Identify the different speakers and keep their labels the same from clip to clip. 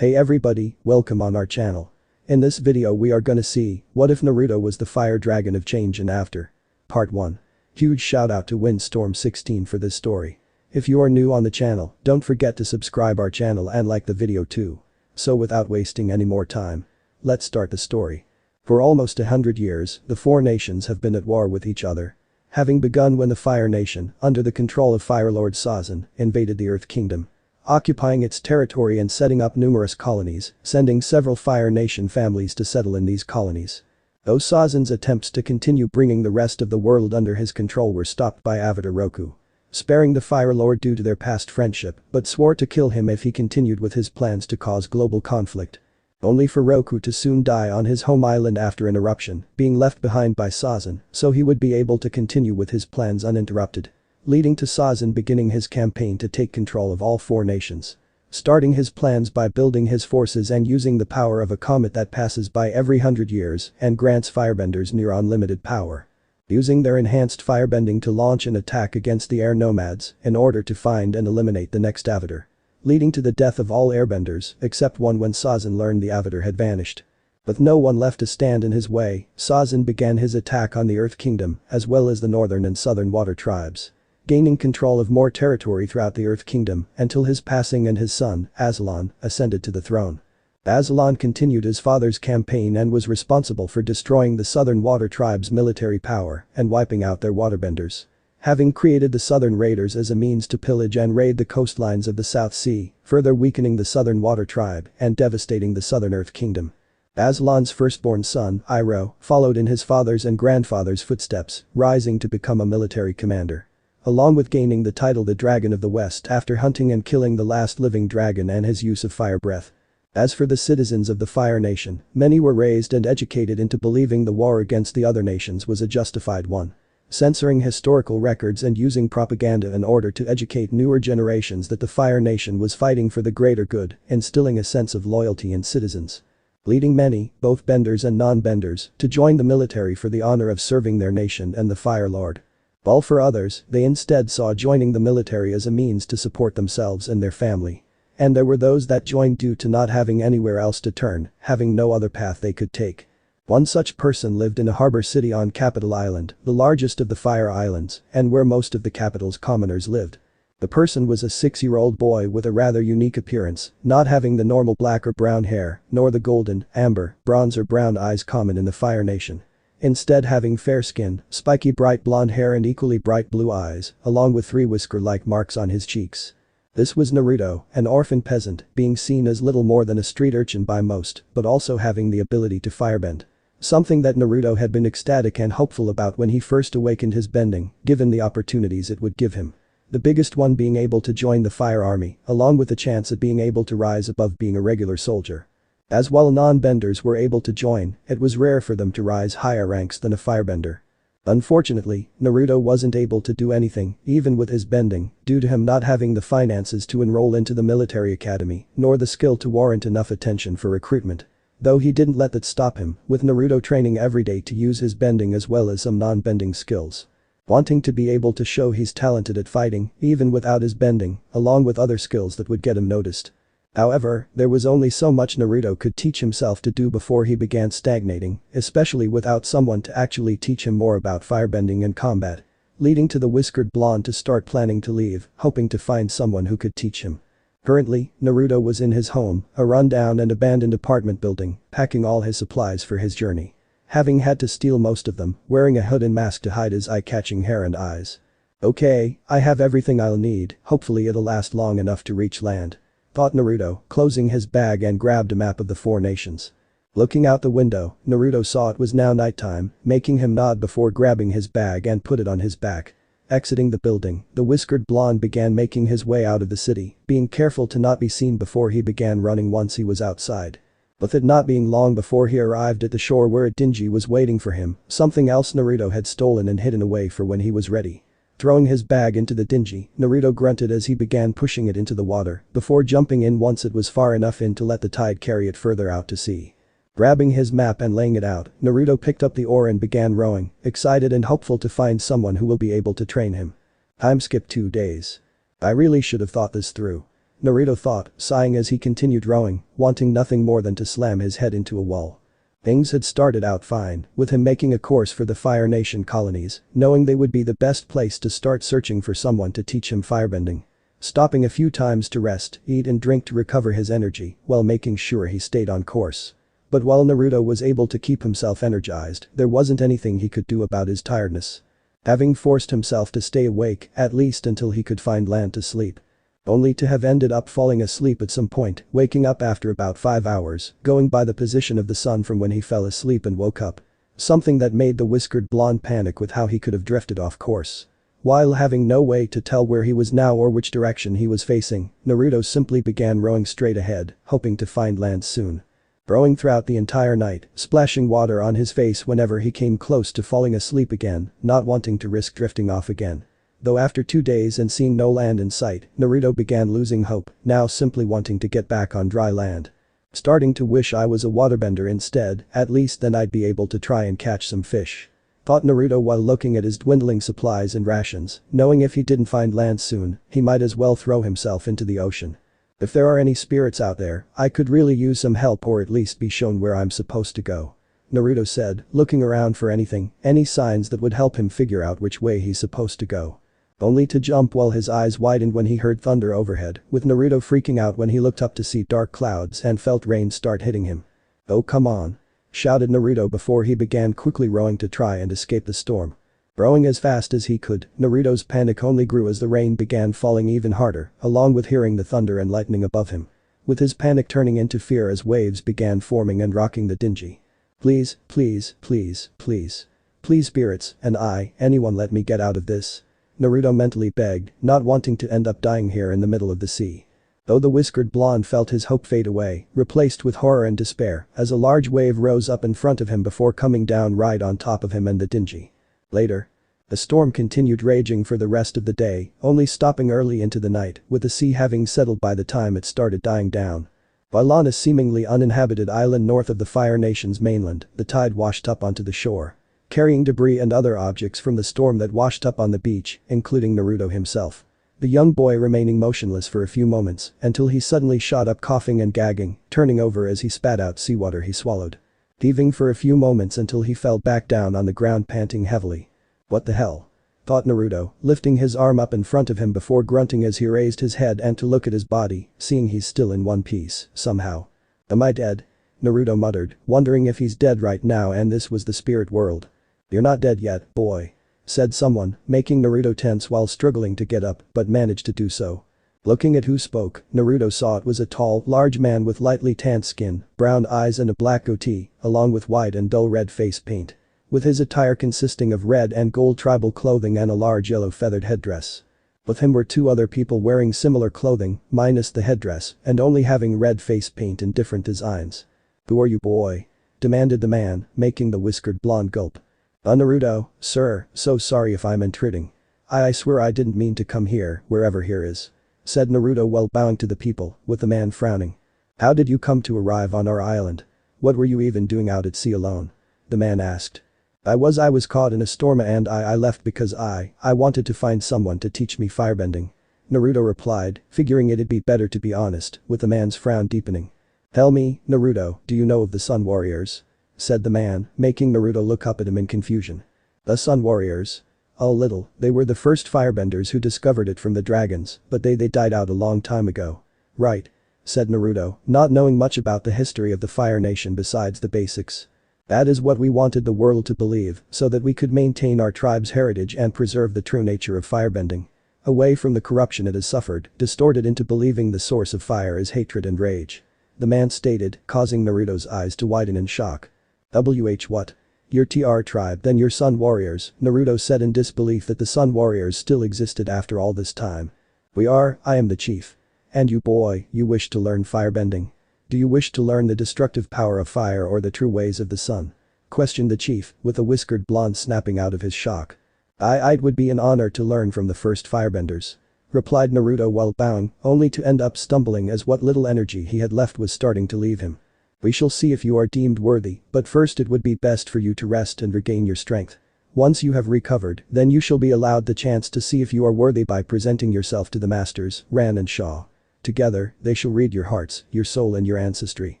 Speaker 1: Hey everybody, welcome on our channel. In this video we are gonna see, what if Naruto was the fire dragon of change in Avtar? Part 1. Huge shout out to Windstorm16 for this story. If you are new on the channel, don't forget to subscribe our channel and like the video too. So without wasting any more time, let's start the story. For almost 100 years, the four nations have been at war with each other. Having begun when the Fire Nation, under the control of Fire Lord Sazin, invaded the Earth Kingdom, occupying its territory and setting up numerous colonies, sending several Fire Nation families to settle in these colonies. Though Sazin's attempts to continue bringing the rest of the world under his control were stopped by Avatar Roku, sparing the Fire Lord due to their past friendship, but swore to kill him if he continued with his plans to cause global conflict. Only for Roku to soon die on his home island after an eruption, being left behind by Sazin, so he would be able to continue with his plans uninterrupted. Leading to Sazin beginning his campaign to take control of all four nations. Starting his plans by building his forces and using the power of a comet that passes by every 100 years and grants firebenders near unlimited power. Using their enhanced firebending to launch an attack against the air nomads in order to find and eliminate the next avatar. Leading to the death of all airbenders except one when Sazin learned the avatar had vanished. With no one left to stand in his way, Sazin began his attack on the Earth Kingdom as well as the northern and southern water tribes. Gaining control of more territory throughout the Earth Kingdom until his passing and his son, Azula, ascended to the throne. Azula continued his father's campaign and was responsible for destroying the southern water tribes' military power and wiping out their waterbenders. Having created the southern raiders as a means to pillage and raid the coastlines of the South Sea, further weakening the southern water tribe and devastating the southern Earth Kingdom. Azula's firstborn son, Iroh, followed in his father's and grandfather's footsteps, rising to become a military commander. Along with gaining the title the Dragon of the West after hunting and killing the last living dragon and his use of fire breath. As for the citizens of the Fire Nation, many were raised and educated into believing the war against the other nations was a justified one. Censoring historical records and using propaganda in order to educate newer generations that the Fire Nation was fighting for the greater good, instilling a sense of loyalty in citizens. Leading many, both benders and non-benders, to join the military for the honor of serving their nation and the Fire Lord. While for others, they instead saw joining the military as a means to support themselves and their family. And there were those that joined due to not having anywhere else to turn, having no other path they could take. One such person lived in a harbor city on Capital Island, the largest of the Fire Islands, and where most of the capital's commoners lived. The person was a 6-year-old boy with a rather unique appearance, not having the normal black or brown hair, nor the golden, amber, bronze or brown eyes common in the Fire Nation. Instead having fair skin, spiky bright blonde hair and equally bright blue eyes, along with 3 whisker-like marks on his cheeks. This was Naruto, an orphan peasant, being seen as little more than a street urchin by most, but also having the ability to firebend. Something that Naruto had been ecstatic and hopeful about when he first awakened his bending, given the opportunities it would give him. The biggest one being able to join the Fire Army, along with the chance at being able to rise above being a regular soldier. As while non-benders were able to join, it was rare for them to rise higher ranks than a firebender. Unfortunately, Naruto wasn't able to do anything, even with his bending, due to him not having the finances to enroll into the military academy, nor the skill to warrant enough attention for recruitment. Though he didn't let that stop him, with Naruto training every day to use his bending as well as some non-bending skills. Wanting to be able to show he's talented at fighting, even without his bending, along with other skills that would get him noticed. However, there was only so much Naruto could teach himself to do before he began stagnating, especially without someone to actually teach him more about firebending and combat. Leading to the whiskered blonde to start planning to leave, hoping to find someone who could teach him. Currently, Naruto was in his home, a rundown and abandoned apartment building, packing all his supplies for his journey. Having had to steal most of them, wearing a hood and mask to hide his eye-catching hair and eyes. Okay, I have everything I'll need, hopefully it'll last long enough to reach land. Thought Naruto, closing his bag and grabbed a map of the four nations. Looking out the window, Naruto saw it was now nighttime, making him nod before grabbing his bag and put it on his back. Exiting the building, the whiskered blonde began making his way out of the city, being careful to not be seen before he began running once he was outside. With it not being long before he arrived at the shore where a dinghy was waiting for him, something else Naruto had stolen and hidden away for when he was ready. Throwing his bag into the dinghy, Naruto grunted as he began pushing it into the water, before jumping in once it was far enough in to let the tide carry it further out to sea. Grabbing his map and laying it out, Naruto picked up the oar and began rowing, excited and hopeful to find someone who will be able to train him. Time skip 2 days. I really should have thought this through. Naruto thought, sighing as he continued rowing, wanting nothing more than to slam his head into a wall. Things had started out fine, with him making a course for the Fire Nation colonies, knowing they would be the best place to start searching for someone to teach him firebending. Stopping a few times to rest, eat and drink to recover his energy, while making sure he stayed on course. But while Naruto was able to keep himself energized, there wasn't anything he could do about his tiredness. Having forced himself to stay awake, at least until he could find land to sleep. Only to have ended up falling asleep at some point, waking up after about 5 hours, going by the position of the sun from when he fell asleep and woke up. Something that made the whiskered blonde panic with how he could have drifted off course. While having no way to tell where he was now or which direction he was facing, Naruto simply began rowing straight ahead, hoping to find land soon. Rowing throughout the entire night, splashing water on his face whenever he came close to falling asleep again, not wanting to risk drifting off again. Though after 2 days and seeing no land in sight, Naruto began losing hope, now simply wanting to get back on dry land. Starting to wish I was a waterbender instead, at least then I'd be able to try and catch some fish. Thought Naruto while looking at his dwindling supplies and rations, knowing if he didn't find land soon, he might as well throw himself into the ocean. If there are any spirits out there, I could really use some help or at least be shown where I'm supposed to go. Naruto said, looking around for anything, any signs that would help him figure out which way he's supposed to go. Only to jump while his eyes widened when he heard thunder overhead, with Naruto freaking out when he looked up to see dark clouds and felt rain start hitting him. "Oh come on," shouted Naruto before he began quickly rowing to try and escape the storm. Rowing as fast as he could, Naruto's panic only grew as the rain began falling even harder, along with hearing the thunder and lightning above him. With his panic turning into fear as waves began forming and rocking the dingy. "Please, please, please, please. Please spirits, and anyone let me get out of this," Naruto mentally begged, not wanting to end up dying here in the middle of the sea. Though the whiskered blonde felt his hope fade away, replaced with horror and despair, as a large wave rose up in front of him before coming down right on top of him and the dingy. Later. The storm continued raging for the rest of the day, only stopping early into the night, with the sea having settled by the time it started dying down. While on a seemingly uninhabited island north of the Fire Nation's mainland, the tide washed up onto the shore, carrying debris and other objects from the storm that washed up on the beach, including Naruto himself. The young boy remaining motionless for a few moments, until he suddenly shot up coughing and gagging, turning over as he spat out seawater he swallowed. Heaving for a few moments until he fell back down on the ground panting heavily. "What the hell?" thought Naruto, lifting his arm up in front of him before grunting as he raised his head and to look at his body, seeing he's still in one piece, somehow. "Am I dead?" Naruto muttered, wondering if he's dead right now and this was the spirit world. "You're not dead yet, boy," said someone, making Naruto tense while struggling to get up, but managed to do so. Looking at who spoke, Naruto saw it was a tall, large man with lightly tanned skin, brown eyes and a black goatee, along with white and dull red face paint. With his attire consisting of red and gold tribal clothing and a large yellow feathered headdress. With him were 2 other people wearing similar clothing, minus the headdress, and only having red face paint in different designs. "Who are you, boy?" demanded the man, making the whiskered blonde gulp. "Naruto, sir, so sorry if I'm intruding. I swear I didn't mean to come here, wherever here is," said Naruto while bowing to the people, with the man frowning. "How did you come to arrive on our island? What were you even doing out at sea alone?" the man asked. I was caught in a storm and I left because I wanted to find someone to teach me firebending," Naruto replied, figuring it'd be better to be honest, with the man's frown deepening. "Tell me, Naruto, do you know of the Sun Warriors?" said the man, making Naruto look up at him in confusion. "The Sun Warriors? Oh little, they were the first firebenders who discovered it from the dragons, but they died out a long time ago." "Right," said Naruto, not knowing much about the history of the Fire Nation besides the basics. "That is what we wanted the world to believe, so that we could maintain our tribe's heritage and preserve the true nature of firebending. Away from the corruption it has suffered, distorted into believing the source of fire is hatred and rage," the man stated, causing Naruto's eyes to widen in shock. What? Your TR tribe, then your Sun Warriors," Naruto said in disbelief that the Sun Warriors still existed after all this time. I am the chief. And you boy, you wish to learn firebending? Do you wish to learn the destructive power of fire or the true ways of the sun?" questioned the chief, with a whiskered blonde snapping out of his shock. It would be an honor to learn from the first firebenders," replied Naruto while bowing, only to end up stumbling as what little energy he had left was starting to leave him. "We shall see if you are deemed worthy, but first it would be best for you to rest and regain your strength. Once you have recovered, then you shall be allowed the chance to see if you are worthy by presenting yourself to the masters, Ran and Shaw," Together, they shall read your hearts, your soul and your ancestry.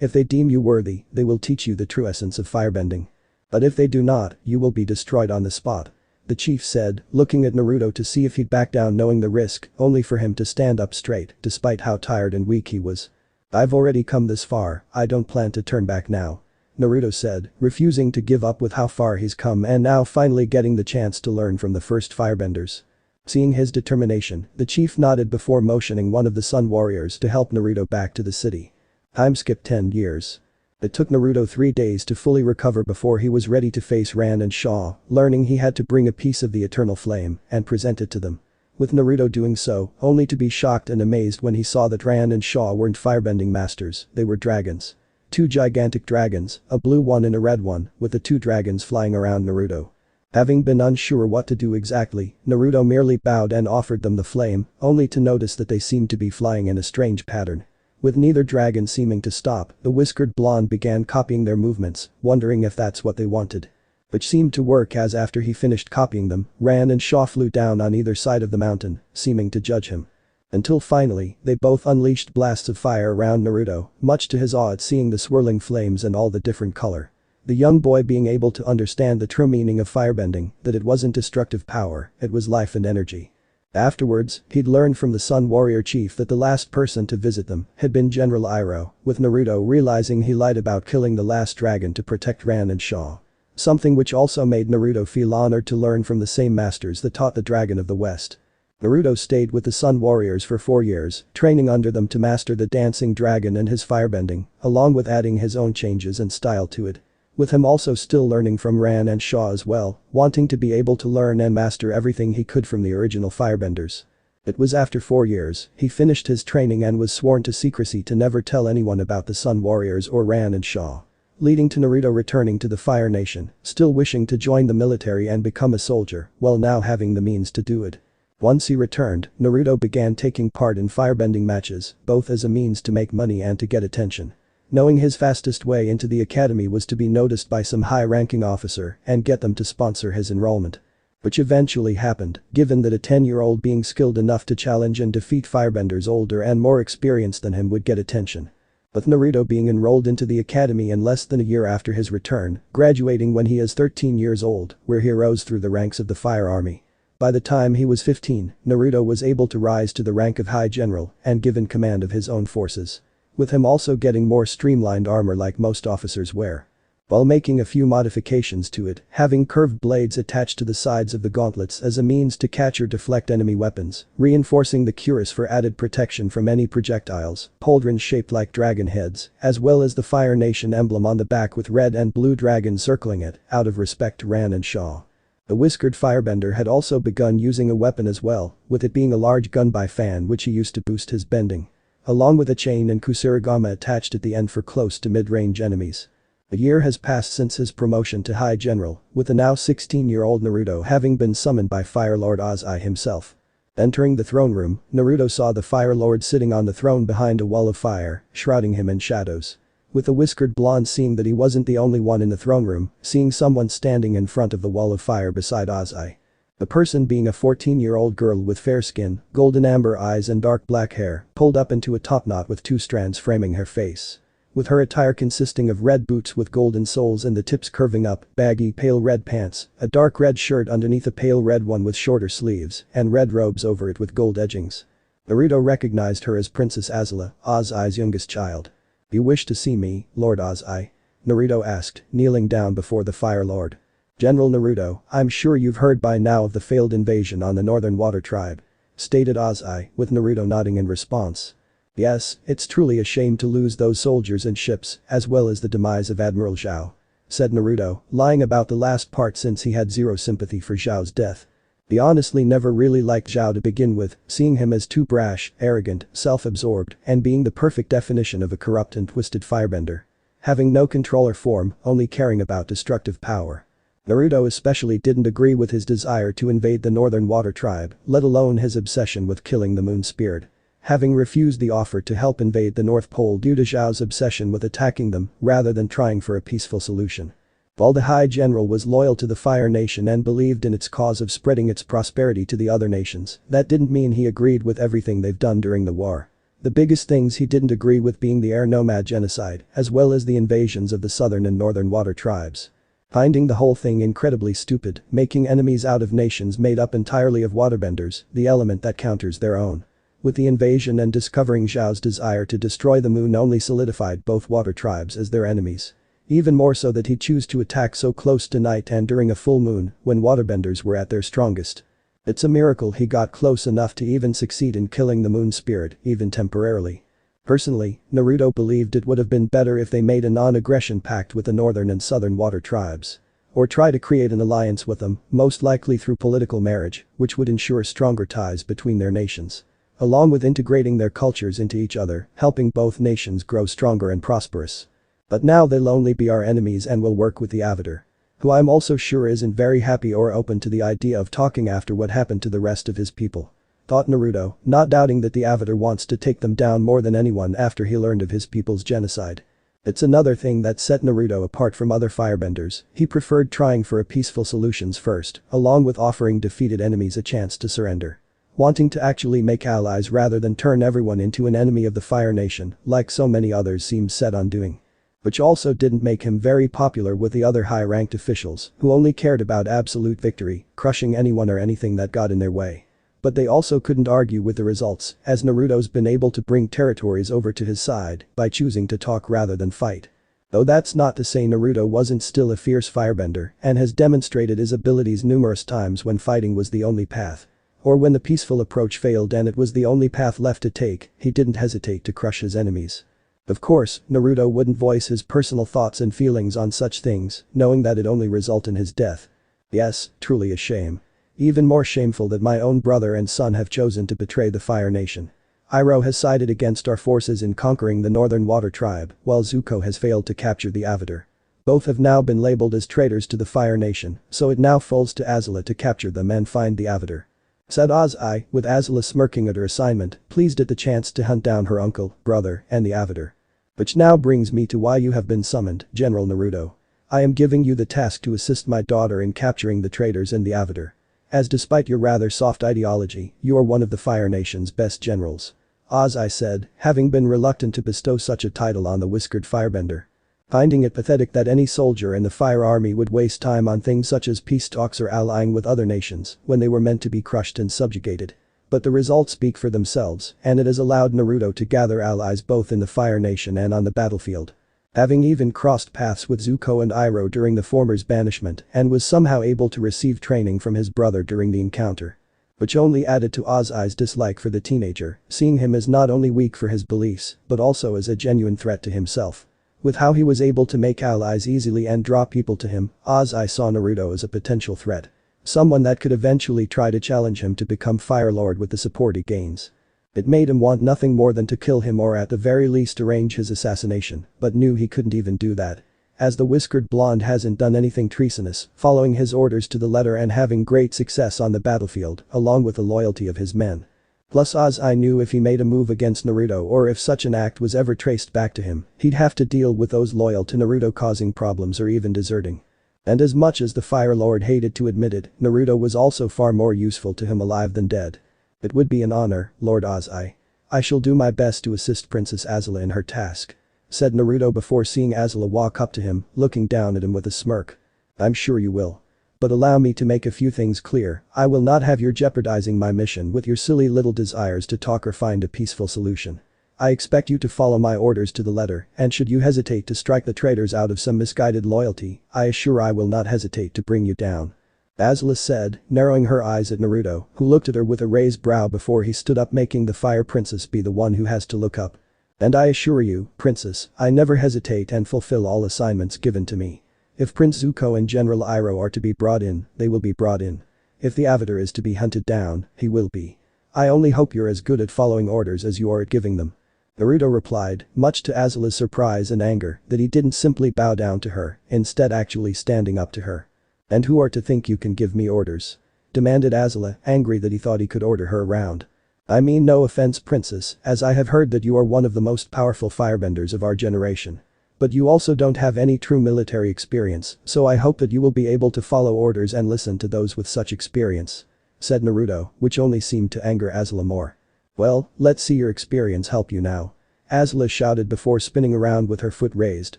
Speaker 1: If they deem you worthy, they will teach you the true essence of firebending. But if they do not, you will be destroyed on the spot," the chief said, looking at Naruto to see if he'd back down knowing the risk, only for him to stand up straight despite how tired and weak he was. "I've already come this far, I don't plan to turn back now," Naruto said, refusing to give up with how far he's come and now finally getting the chance to learn from the first firebenders. Seeing his determination, the chief nodded before motioning one of the Sun Warriors to help Naruto back to the city. Time skipped 10 years. It took Naruto 3 days to fully recover before he was ready to face Ran and Shaw, learning he had to bring a piece of the eternal flame and present it to them. With Naruto doing so, only to be shocked and amazed when he saw that Ran and Shaw weren't firebending masters, they were dragons. 2 gigantic dragons, a blue one and a red one, with the 2 dragons flying around Naruto. Having been unsure what to do exactly, Naruto merely bowed and offered them the flame, only to notice that they seemed to be flying in a strange pattern. With neither dragon seeming to stop, the whiskered blonde began copying their movements, wondering if that's what they wanted. Which seemed to work as after he finished copying them, Ran and Shaw flew down on either side of the mountain, seeming to judge him. Until finally, they both unleashed blasts of fire around Naruto, much to his awe at seeing the swirling flames and all the different color. The young boy being able to understand the true meaning of firebending, that it wasn't destructive power, it was life and energy. Afterwards, he'd learned from the Sun Warrior chief that the last person to visit them had been General Iroh, with Naruto realizing he lied about killing the last dragon to protect Ran and Shaw. Something which also made Naruto feel honored to learn from the same masters that taught the Dragon of the West. Naruto stayed with the Sun Warriors for 4 years, training under them to master the dancing dragon and his firebending, along with adding his own changes and style to it. With him also still learning from Ran and Shaw as well, wanting to be able to learn and master everything he could from the original firebenders. It was after 4 years, he finished his training and was sworn to secrecy to never tell anyone about the Sun Warriors or Ran and Shaw. Leading to Naruto returning to the Fire Nation, still wishing to join the military and become a soldier, while now having the means to do it. Once he returned, Naruto began taking part in firebending matches, both as a means to make money and to get attention. Knowing his fastest way into the academy was to be noticed by some high-ranking officer and get them to sponsor his enrollment. Which eventually happened, given that a 10-year-old being skilled enough to challenge and defeat firebenders older and more experienced than him would get attention. With Naruto being enrolled into the academy in less than a year after his return, graduating when he is 13 years old, where he rose through the ranks of the Fire Army. By the time he was 15, Naruto was able to rise to the rank of High General and given command of his own forces. With him also getting more streamlined armor like most officers wear. While making a few modifications to it, having curved blades attached to the sides of the gauntlets as a means to catch or deflect enemy weapons, reinforcing the cuirass for added protection from any projectiles, pauldrons shaped like dragon heads, as well as the Fire Nation emblem on the back with red and blue dragons circling it, out of respect to Ran and Shaw. The whiskered firebender had also begun using a weapon as well, with it being a large gun-by fan which he used to boost his bending. Along with a chain and kusarigama attached at the end for close to mid-range enemies. A year has passed since his promotion to High General, with the now 16-year-old Naruto having been summoned by Fire Lord Azai himself. Entering the throne room, Naruto saw the Fire Lord sitting on the throne behind a wall of fire, shrouding him in shadows. With the whiskered blonde seeing that he wasn't the only one in the throne room, seeing someone standing in front of the wall of fire beside Azai. The person being a 14-year-old girl with fair skin, golden amber eyes and dark black hair, pulled up into a top knot with 2 strands framing her face. With her attire consisting of red boots with golden soles and the tips curving up, baggy pale red pants, a dark red shirt underneath a pale red one with shorter sleeves, and red robes over it with gold edgings. Naruto recognized her as Princess Azula, Azai's youngest child. "You wish to see me, Lord Azai?" Naruto asked, kneeling down before the Fire Lord. "General Naruto, I'm sure you've heard by now of the failed invasion on the Northern Water Tribe," stated Azai, with Naruto nodding in response. "Yes, it's truly a shame to lose those soldiers and ships, as well as the demise of Admiral Zhao," said Naruto, lying about the last part since he had zero sympathy for Zhao's death. He honestly never really liked Zhao to begin with, seeing him as too brash, arrogant, self-absorbed, and being the perfect definition of a corrupt and twisted firebender. Having no control or form, only caring about destructive power. Naruto especially didn't agree with his desire to invade the Northern Water Tribe, let alone his obsession with killing the Moon Spirit. Having refused the offer to help invade the North Pole due to Zhao's obsession with attacking them, rather than trying for a peaceful solution. While the High General was loyal to the Fire Nation and believed in its cause of spreading its prosperity to the other nations, that didn't mean he agreed with everything they've done during the war. The biggest things he didn't agree with being the air nomad genocide, as well as the invasions of the southern and northern water tribes. Finding the whole thing incredibly stupid, making enemies out of nations made up entirely of waterbenders, the element that counters their own. With the invasion and discovering Zhao's desire to destroy the moon only solidified both water tribes as their enemies. Even more so that he chose to attack so close to night and during a full moon, when waterbenders were at their strongest. It's a miracle he got close enough to even succeed in killing the moon spirit, even temporarily. Personally, Naruto believed it would have been better if they made a non-aggression pact with the northern and southern water tribes. Or try to create an alliance with them, most likely through political marriage, which would ensure stronger ties between their nations. Along with integrating their cultures into each other, helping both nations grow stronger and prosperous. But now they'll only be our enemies and will work with the Avatar. Who I'm also sure isn't very happy or open to the idea of talking after what happened to the rest of his people. Thought Naruto, not doubting that the Avatar wants to take them down more than anyone after he learned of his people's genocide. It's another thing that set Naruto apart from other firebenders, he preferred trying for a peaceful solutions first, along with offering defeated enemies a chance to surrender. Wanting to actually make allies rather than turn everyone into an enemy of the Fire Nation, like so many others seemed set on doing. Which also didn't make him very popular with the other high-ranked officials, who only cared about absolute victory, crushing anyone or anything that got in their way. But they also couldn't argue with the results, as Naruto's been able to bring territories over to his side by choosing to talk rather than fight. Though that's not to say Naruto wasn't still a fierce firebender and has demonstrated his abilities numerous times when fighting was the only path. Or when the peaceful approach failed and it was the only path left to take, he didn't hesitate to crush his enemies. Of course, Naruto wouldn't voice his personal thoughts and feelings on such things, knowing that it'd only result in his death. Yes, truly a shame. Even more shameful that my own brother and son have chosen to betray the Fire Nation. Iroh has sided against our forces in conquering the Northern Water Tribe, while Zuko has failed to capture the Avatar. Both have now been labeled as traitors to the Fire Nation, so it now falls to Azula to capture them and find the Avatar. Said Oz-I, with Azula smirking at her assignment, pleased at the chance to hunt down her uncle, brother, and the Avatar. Which now brings me to why you have been summoned, General Naruto. I am giving you the task to assist my daughter in capturing the traitors and the Avatar. As despite your rather soft ideology, you are one of the Fire Nation's best generals. Oz-I said, having been reluctant to bestow such a title on the whiskered firebender. Finding it pathetic that any soldier in the Fire Army would waste time on things such as peace talks or allying with other nations when they were meant to be crushed and subjugated. But the results speak for themselves, and it has allowed Naruto to gather allies both in the Fire Nation and on the battlefield. Having even crossed paths with Zuko and Iroh during the former's banishment and was somehow able to receive training from his brother during the encounter. Which only added to Oz-I's dislike for the teenager, seeing him as not only weak for his beliefs, but also as a genuine threat to himself. With how he was able to make allies easily and draw people to him, Oz-I saw Naruto as a potential threat. Someone that could eventually try to challenge him to become Fire Lord with the support he gains. It made him want nothing more than to kill him or at the very least arrange his assassination, but knew he couldn't even do that. As the whiskered blonde hasn't done anything treasonous, following his orders to the letter and having great success on the battlefield, along with the loyalty of his men. Plus Oz-I knew if he made a move against Naruto or if such an act was ever traced back to him, he'd have to deal with those loyal to Naruto causing problems or even deserting. And as much as the Fire Lord hated to admit it, Naruto was also far more useful to him alive than dead. It would be an honor, Lord Oz-I. I shall do my best to assist Princess Azula in her task. Said Naruto before seeing Azula walk up to him, looking down at him with a smirk. I'm sure you will. But allow me to make a few things clear, I will not have you jeopardizing my mission with your silly little desires to talk or find a peaceful solution. I expect you to follow my orders to the letter, and should you hesitate to strike the traitors out of some misguided loyalty, I assure I will not hesitate to bring you down. Azula said, narrowing her eyes at Naruto, who looked at her with a raised brow before he stood up, making the Fire Princess be the one who has to look up. And I assure you, Princess, I never hesitate and fulfill all assignments given to me. If Prince Zuko and General Iroh are to be brought in, they will be brought in. If the Avatar is to be hunted down, he will be. I only hope you're as good at following orders as you are at giving them. Naruto replied, much to Azula's surprise and anger, that he didn't simply bow down to her, instead actually standing up to her. And who are to think you can give me orders? Demanded Azula, angry that he thought he could order her around. I mean no offense, Princess, as I have heard that you are one of the most powerful firebenders of our generation. But you also don't have any true military experience, so I hope that you will be able to follow orders and listen to those with such experience. Said Naruto, which only seemed to anger Azula more. Well, let's see your experience help you now. Azula shouted before spinning around with her foot raised,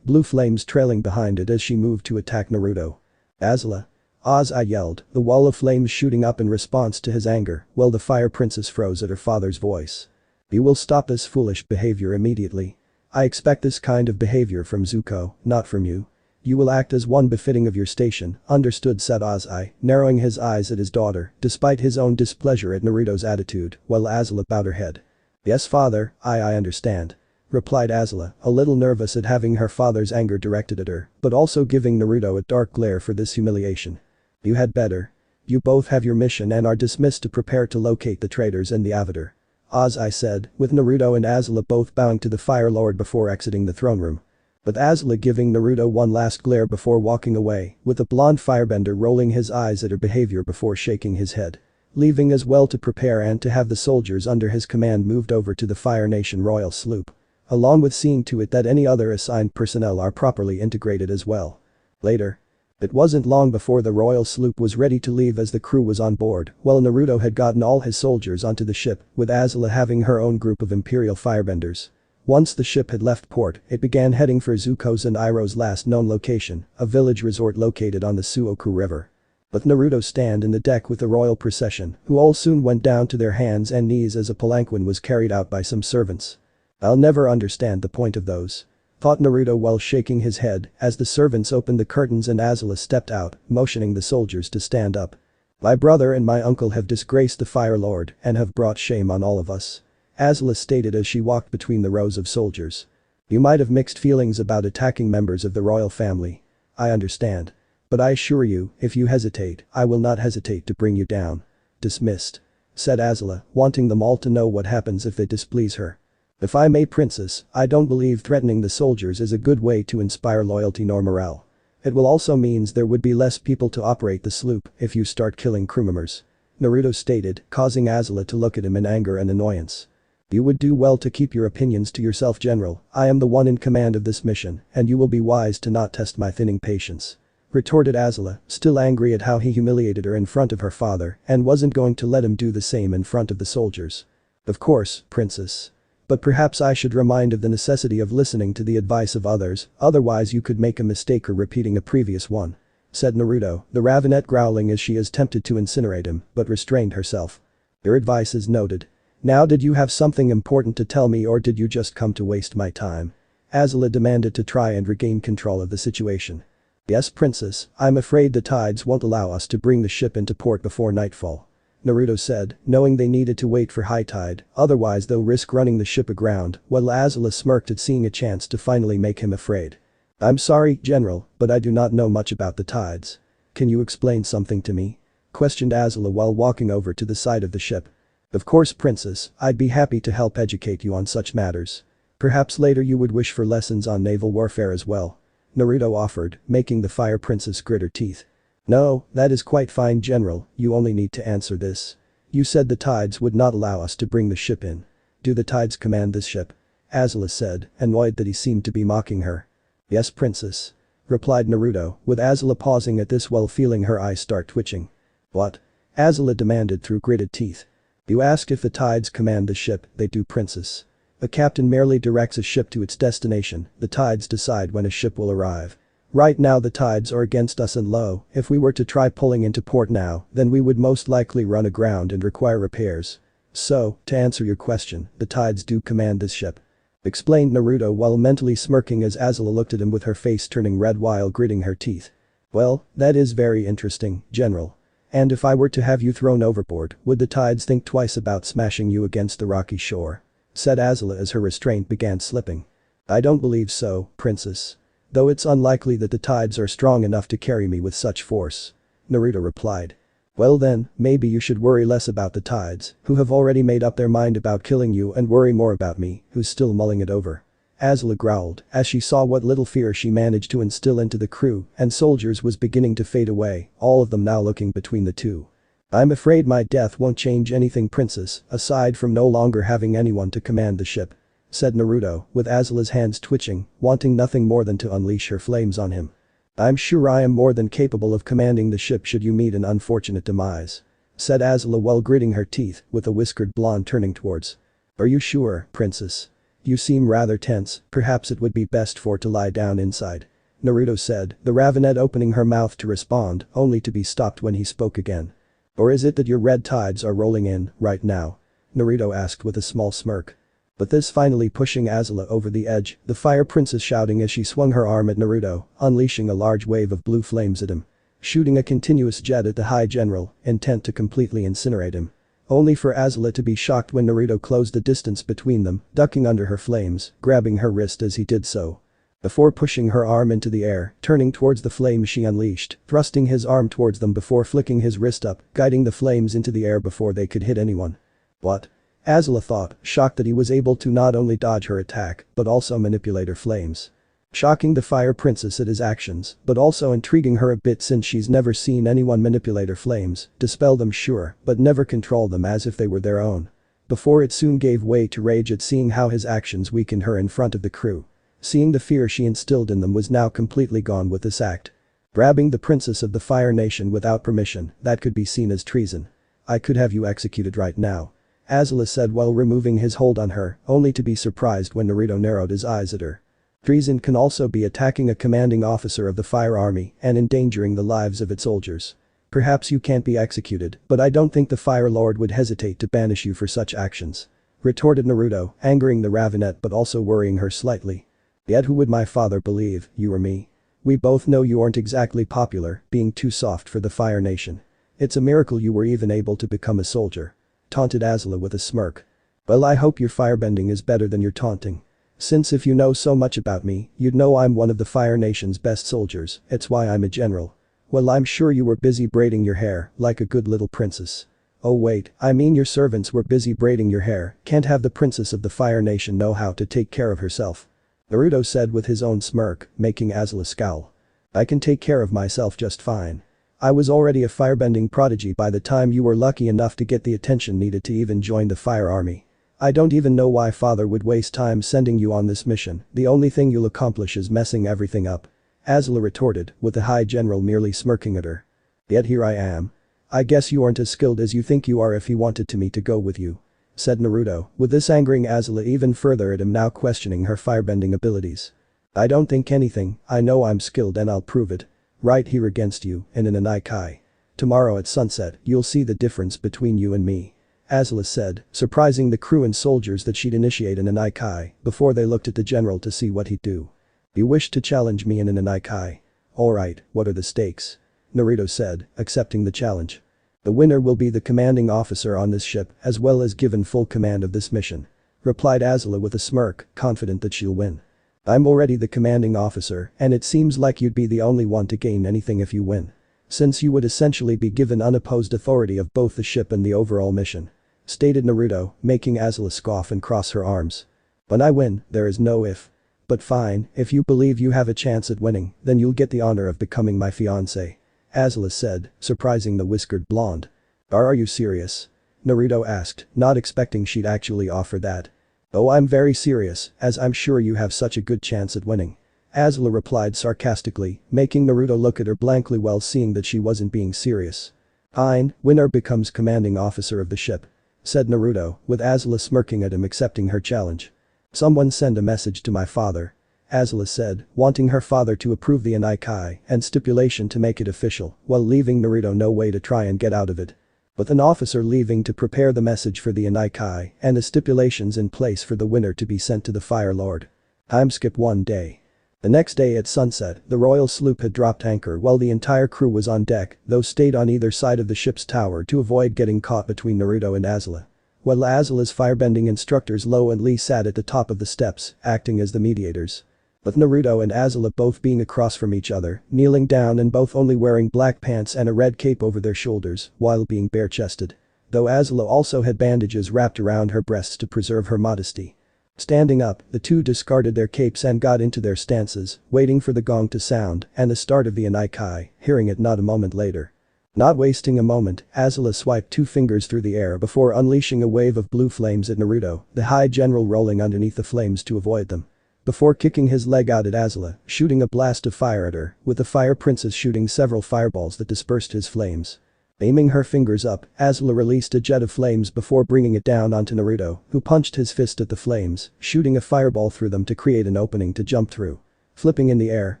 Speaker 1: blue flames trailing behind it as she moved to attack Naruto. Azula. Oz, I yelled, the wall of flames shooting up in response to his anger, while the fire princess froze at her father's voice. You will stop this foolish behavior immediately. I expect this kind of behavior from Zuko, not from you. You will act as one befitting of your station, understood, said Ozai, narrowing his eyes at his daughter, despite his own displeasure at Naruto's attitude, while Azula bowed her head. Yes father, I understand. Replied Azula, a little nervous at having her father's anger directed at her, but also giving Naruto a dark glare for this humiliation. You had better. You both have your mission and are dismissed to prepare to locate the traitors and the Avatar. Ozai said, with Naruto and Azula both bowing to the Fire Lord before exiting the throne room. With Azula giving Naruto one last glare before walking away, with the blonde firebender rolling his eyes at her behavior before shaking his head. Leaving as well to prepare and to have the soldiers under his command moved over to the Fire Nation royal sloop. Along with seeing to it that any other assigned personnel are properly integrated as well. Later. It wasn't long before the royal sloop was ready to leave as the crew was on board, while Naruto had gotten all his soldiers onto the ship, with Azula having her own group of Imperial firebenders. Once the ship had left port, it began heading for Zuko's and Iroh's last known location, a village resort located on the Suoku River. With Naruto stand in the deck with the royal procession, who all soon went down to their hands and knees as a palanquin was carried out by some servants. I'll never understand the point of those. Thought Naruto while shaking his head as the servants opened the curtains and Azula stepped out, motioning the soldiers to stand up. My brother and my uncle have disgraced the Fire Lord and have brought shame on all of us. Azula stated as she walked between the rows of soldiers. You might have mixed feelings about attacking members of the royal family. I understand. But I assure you, if you hesitate, I will not hesitate to bring you down. Dismissed. Said Azula, wanting them all to know what happens if they displease her. If I may, princess, I don't believe threatening the soldiers is a good way to inspire loyalty nor morale. It will also means there would be less people to operate the sloop if you start killing crew members. Naruto stated, causing Azula to look at him in anger and annoyance. You would do well to keep your opinions to yourself, General. I am the one in command of this mission, and you will be wise to not test my thinning patience. Retorted Azula, still angry at how he humiliated her in front of her father and wasn't going to let him do the same in front of the soldiers. Of course, princess. But perhaps I should remind of the necessity of listening to the advice of others, otherwise you could make a mistake or repeating a previous one. Said Naruto, the Ravenette growling as she is tempted to incinerate him, but restrained herself. Your advice is noted. Now did you have something important to tell me or did you just come to waste my time? Azula demanded to try and regain control of the situation. Yes, princess, I'm afraid the tides won't allow us to bring the ship into port before nightfall. Naruto said, knowing they needed to wait for high tide, otherwise they'll risk running the ship aground, while Azula smirked at seeing a chance to finally make him afraid. I'm sorry, General, but I do not know much about the tides. Can you explain something to me? Questioned Azula while walking over to the side of the ship. Of course, princess, I'd be happy to help educate you on such matters. Perhaps later you would wish for lessons on naval warfare as well. Naruto offered, making the fire princess grit her teeth. No, that is quite fine, General, you only need to answer this. You said the tides would not allow us to bring the ship in. Do the tides command this ship? Azula said, annoyed that he seemed to be mocking her. Yes, princess. Replied Naruto, with Azula pausing at this while feeling her eyes start twitching. What? Azula demanded through gritted teeth. You ask if the tides command the ship, they do, princess. The captain merely directs a ship to its destination, the tides decide when a ship will arrive. Right now the tides are against us and low, if we were to try pulling into port now, then we would most likely run aground and require repairs. So, to answer your question, the tides do command this ship. Explained Naruto while mentally smirking as Azula looked at him with her face turning red while gritting her teeth. Well, that is very interesting, General. And if I were to have you thrown overboard, would the tides think twice about smashing you against the rocky shore? Said Azula as her restraint began slipping. I don't believe so, princess. Though it's unlikely that the tides are strong enough to carry me with such force. Naruto replied. Well then, maybe you should worry less about the tides, who have already made up their mind about killing you, and worry more about me, who's still mulling it over. Azula growled as she saw what little fear she managed to instill into the crew and soldiers was beginning to fade away, all of them now looking between the two. I'm afraid my death won't change anything, princess, aside from no longer having anyone to command the ship. Said Naruto, with Azula's hands twitching, wanting nothing more than to unleash her flames on him. I'm sure I am more than capable of commanding the ship should you meet an unfortunate demise. Said Azula while gritting her teeth, with a whiskered blonde turning towards Are you sure, princess? You seem rather tense, perhaps it would be best for to lie down inside. Naruto said, the Ravenet opening her mouth to respond, only to be stopped when he spoke again. Or is it that your red tides are rolling in, right now? Naruto asked with a small smirk. But this finally pushing Azula over the edge, the fire princess shouting as she swung her arm at Naruto, unleashing a large wave of blue flames at him. Shooting a continuous jet at the High General, intent to completely incinerate him. Only for Azula to be shocked when Naruto closed the distance between them, ducking under her flames, grabbing her wrist as he did so. Before pushing her arm into the air, turning towards the flames she unleashed, thrusting his arm towards them before flicking his wrist up, guiding the flames into the air before they could hit anyone. What? Azula thought, shocked that he was able to not only dodge her attack, but also manipulate her flames. Shocking the fire princess at his actions, but also intriguing her a bit since she's never seen anyone manipulate her flames, dispel them sure, but never control them as if they were their own. Before it soon gave way to rage at seeing how his actions weakened her in front of the crew. Seeing the fear she instilled in them was now completely gone with this act. Grabbing the princess of the Fire Nation without permission, that could be seen as treason. I could have you executed right now. Azula said while removing his hold on her, only to be surprised when Naruto narrowed his eyes at her. Treason can also be attacking a commanding officer of the Fire Army and endangering the lives of its soldiers. Perhaps you can't be executed, but I don't think the Fire Lord would hesitate to banish you for such actions. Retorted Naruto, angering the Ravenet but also worrying her slightly. Yet who would my father believe, you or me? We both know you aren't exactly popular, being too soft for the Fire Nation. It's a miracle you were even able to become a soldier. Taunted Azula with a smirk. Well, I hope your firebending is better than your taunting. Since if you know so much about me, you'd know I'm one of the Fire Nation's best soldiers, it's why I'm a general. Well, I'm sure you were busy braiding your hair, like a good little princess. Oh wait, I mean your servants were busy braiding your hair, can't have the princess of the Fire Nation know how to take care of herself. Naruto said with his own smirk, making Azula scowl. I can take care of myself just fine. I was already a firebending prodigy by the time you were lucky enough to get the attention needed to even join the Fire Army. I don't even know why father would waste time sending you on this mission, the only thing you'll accomplish is messing everything up. Azula retorted, with the High General merely smirking at her. Yet here I am. I guess you aren't as skilled as you think you are if he wanted to me to go with you. Said Naruto, with this angering Azula even further at him now questioning her firebending abilities. I don't think anything, I know I'm skilled and I'll prove it. Right here against you, and in an Agni Kai. Tomorrow at sunset, you'll see the difference between you and me. Azula said, surprising the crew and soldiers that she'd initiate an Agni Kai before they looked at the general to see what he'd do. You wish to challenge me in an Agni Kai? Alright, what are the stakes? Naruto said, accepting the challenge. The winner will be the commanding officer on this ship as well as given full command of this mission. Replied Azula with a smirk, confident that she'll win. I'm already the commanding officer and it seems like you'd be the only one to gain anything if you win. Since you would essentially be given unopposed authority of both the ship and the overall mission. Stated Naruto, making Azula scoff and cross her arms. When I win, there is no if. But fine, if you believe you have a chance at winning, then you'll get the honor of becoming my fiancé. Azula said, surprising the whiskered blonde. Are you serious? Naruto asked, not expecting she'd actually offer that. Oh, I'm very serious, as I'm sure you have such a good chance at winning. Azula replied sarcastically, making Naruto look at her blankly while seeing that she wasn't being serious. Fine, winner becomes commanding officer of the ship. Said Naruto, with Azula smirking at him accepting her challenge. Someone send a message to my father. Azula said, wanting her father to approve the Agni Kai and stipulation to make it official, while leaving Naruto no way to try and get out of it. With an officer leaving to prepare the message for the Agni Kai and the stipulations in place for the winner to be sent to the Fire Lord. Time skip one day. The next day at sunset, the royal sloop had dropped anchor while the entire crew was on deck, though stayed on either side of the ship's tower to avoid getting caught between Naruto and Azula. While Azula's firebending instructors Lo and Lee sat at the top of the steps, acting as the mediators. With Naruto and Azula both being across from each other, kneeling down and both only wearing black pants and a red cape over their shoulders, while being bare-chested. Though Azula also had bandages wrapped around her breasts to preserve her modesty. Standing up, the two discarded their capes and got into their stances, waiting for the gong to sound and the start of the Agni Kai, hearing it not a moment later. Not wasting a moment, Azula swiped two fingers through the air before unleashing a wave of blue flames at Naruto, the High General rolling underneath the flames to avoid them. Before kicking his leg out at Azula, shooting a blast of fire at her, with the Fire Princess shooting several fireballs that dispersed his flames. Aiming her fingers up, Azula released a jet of flames before bringing it down onto Naruto, who punched his fist at the flames, shooting a fireball through them to create an opening to jump through. Flipping in the air,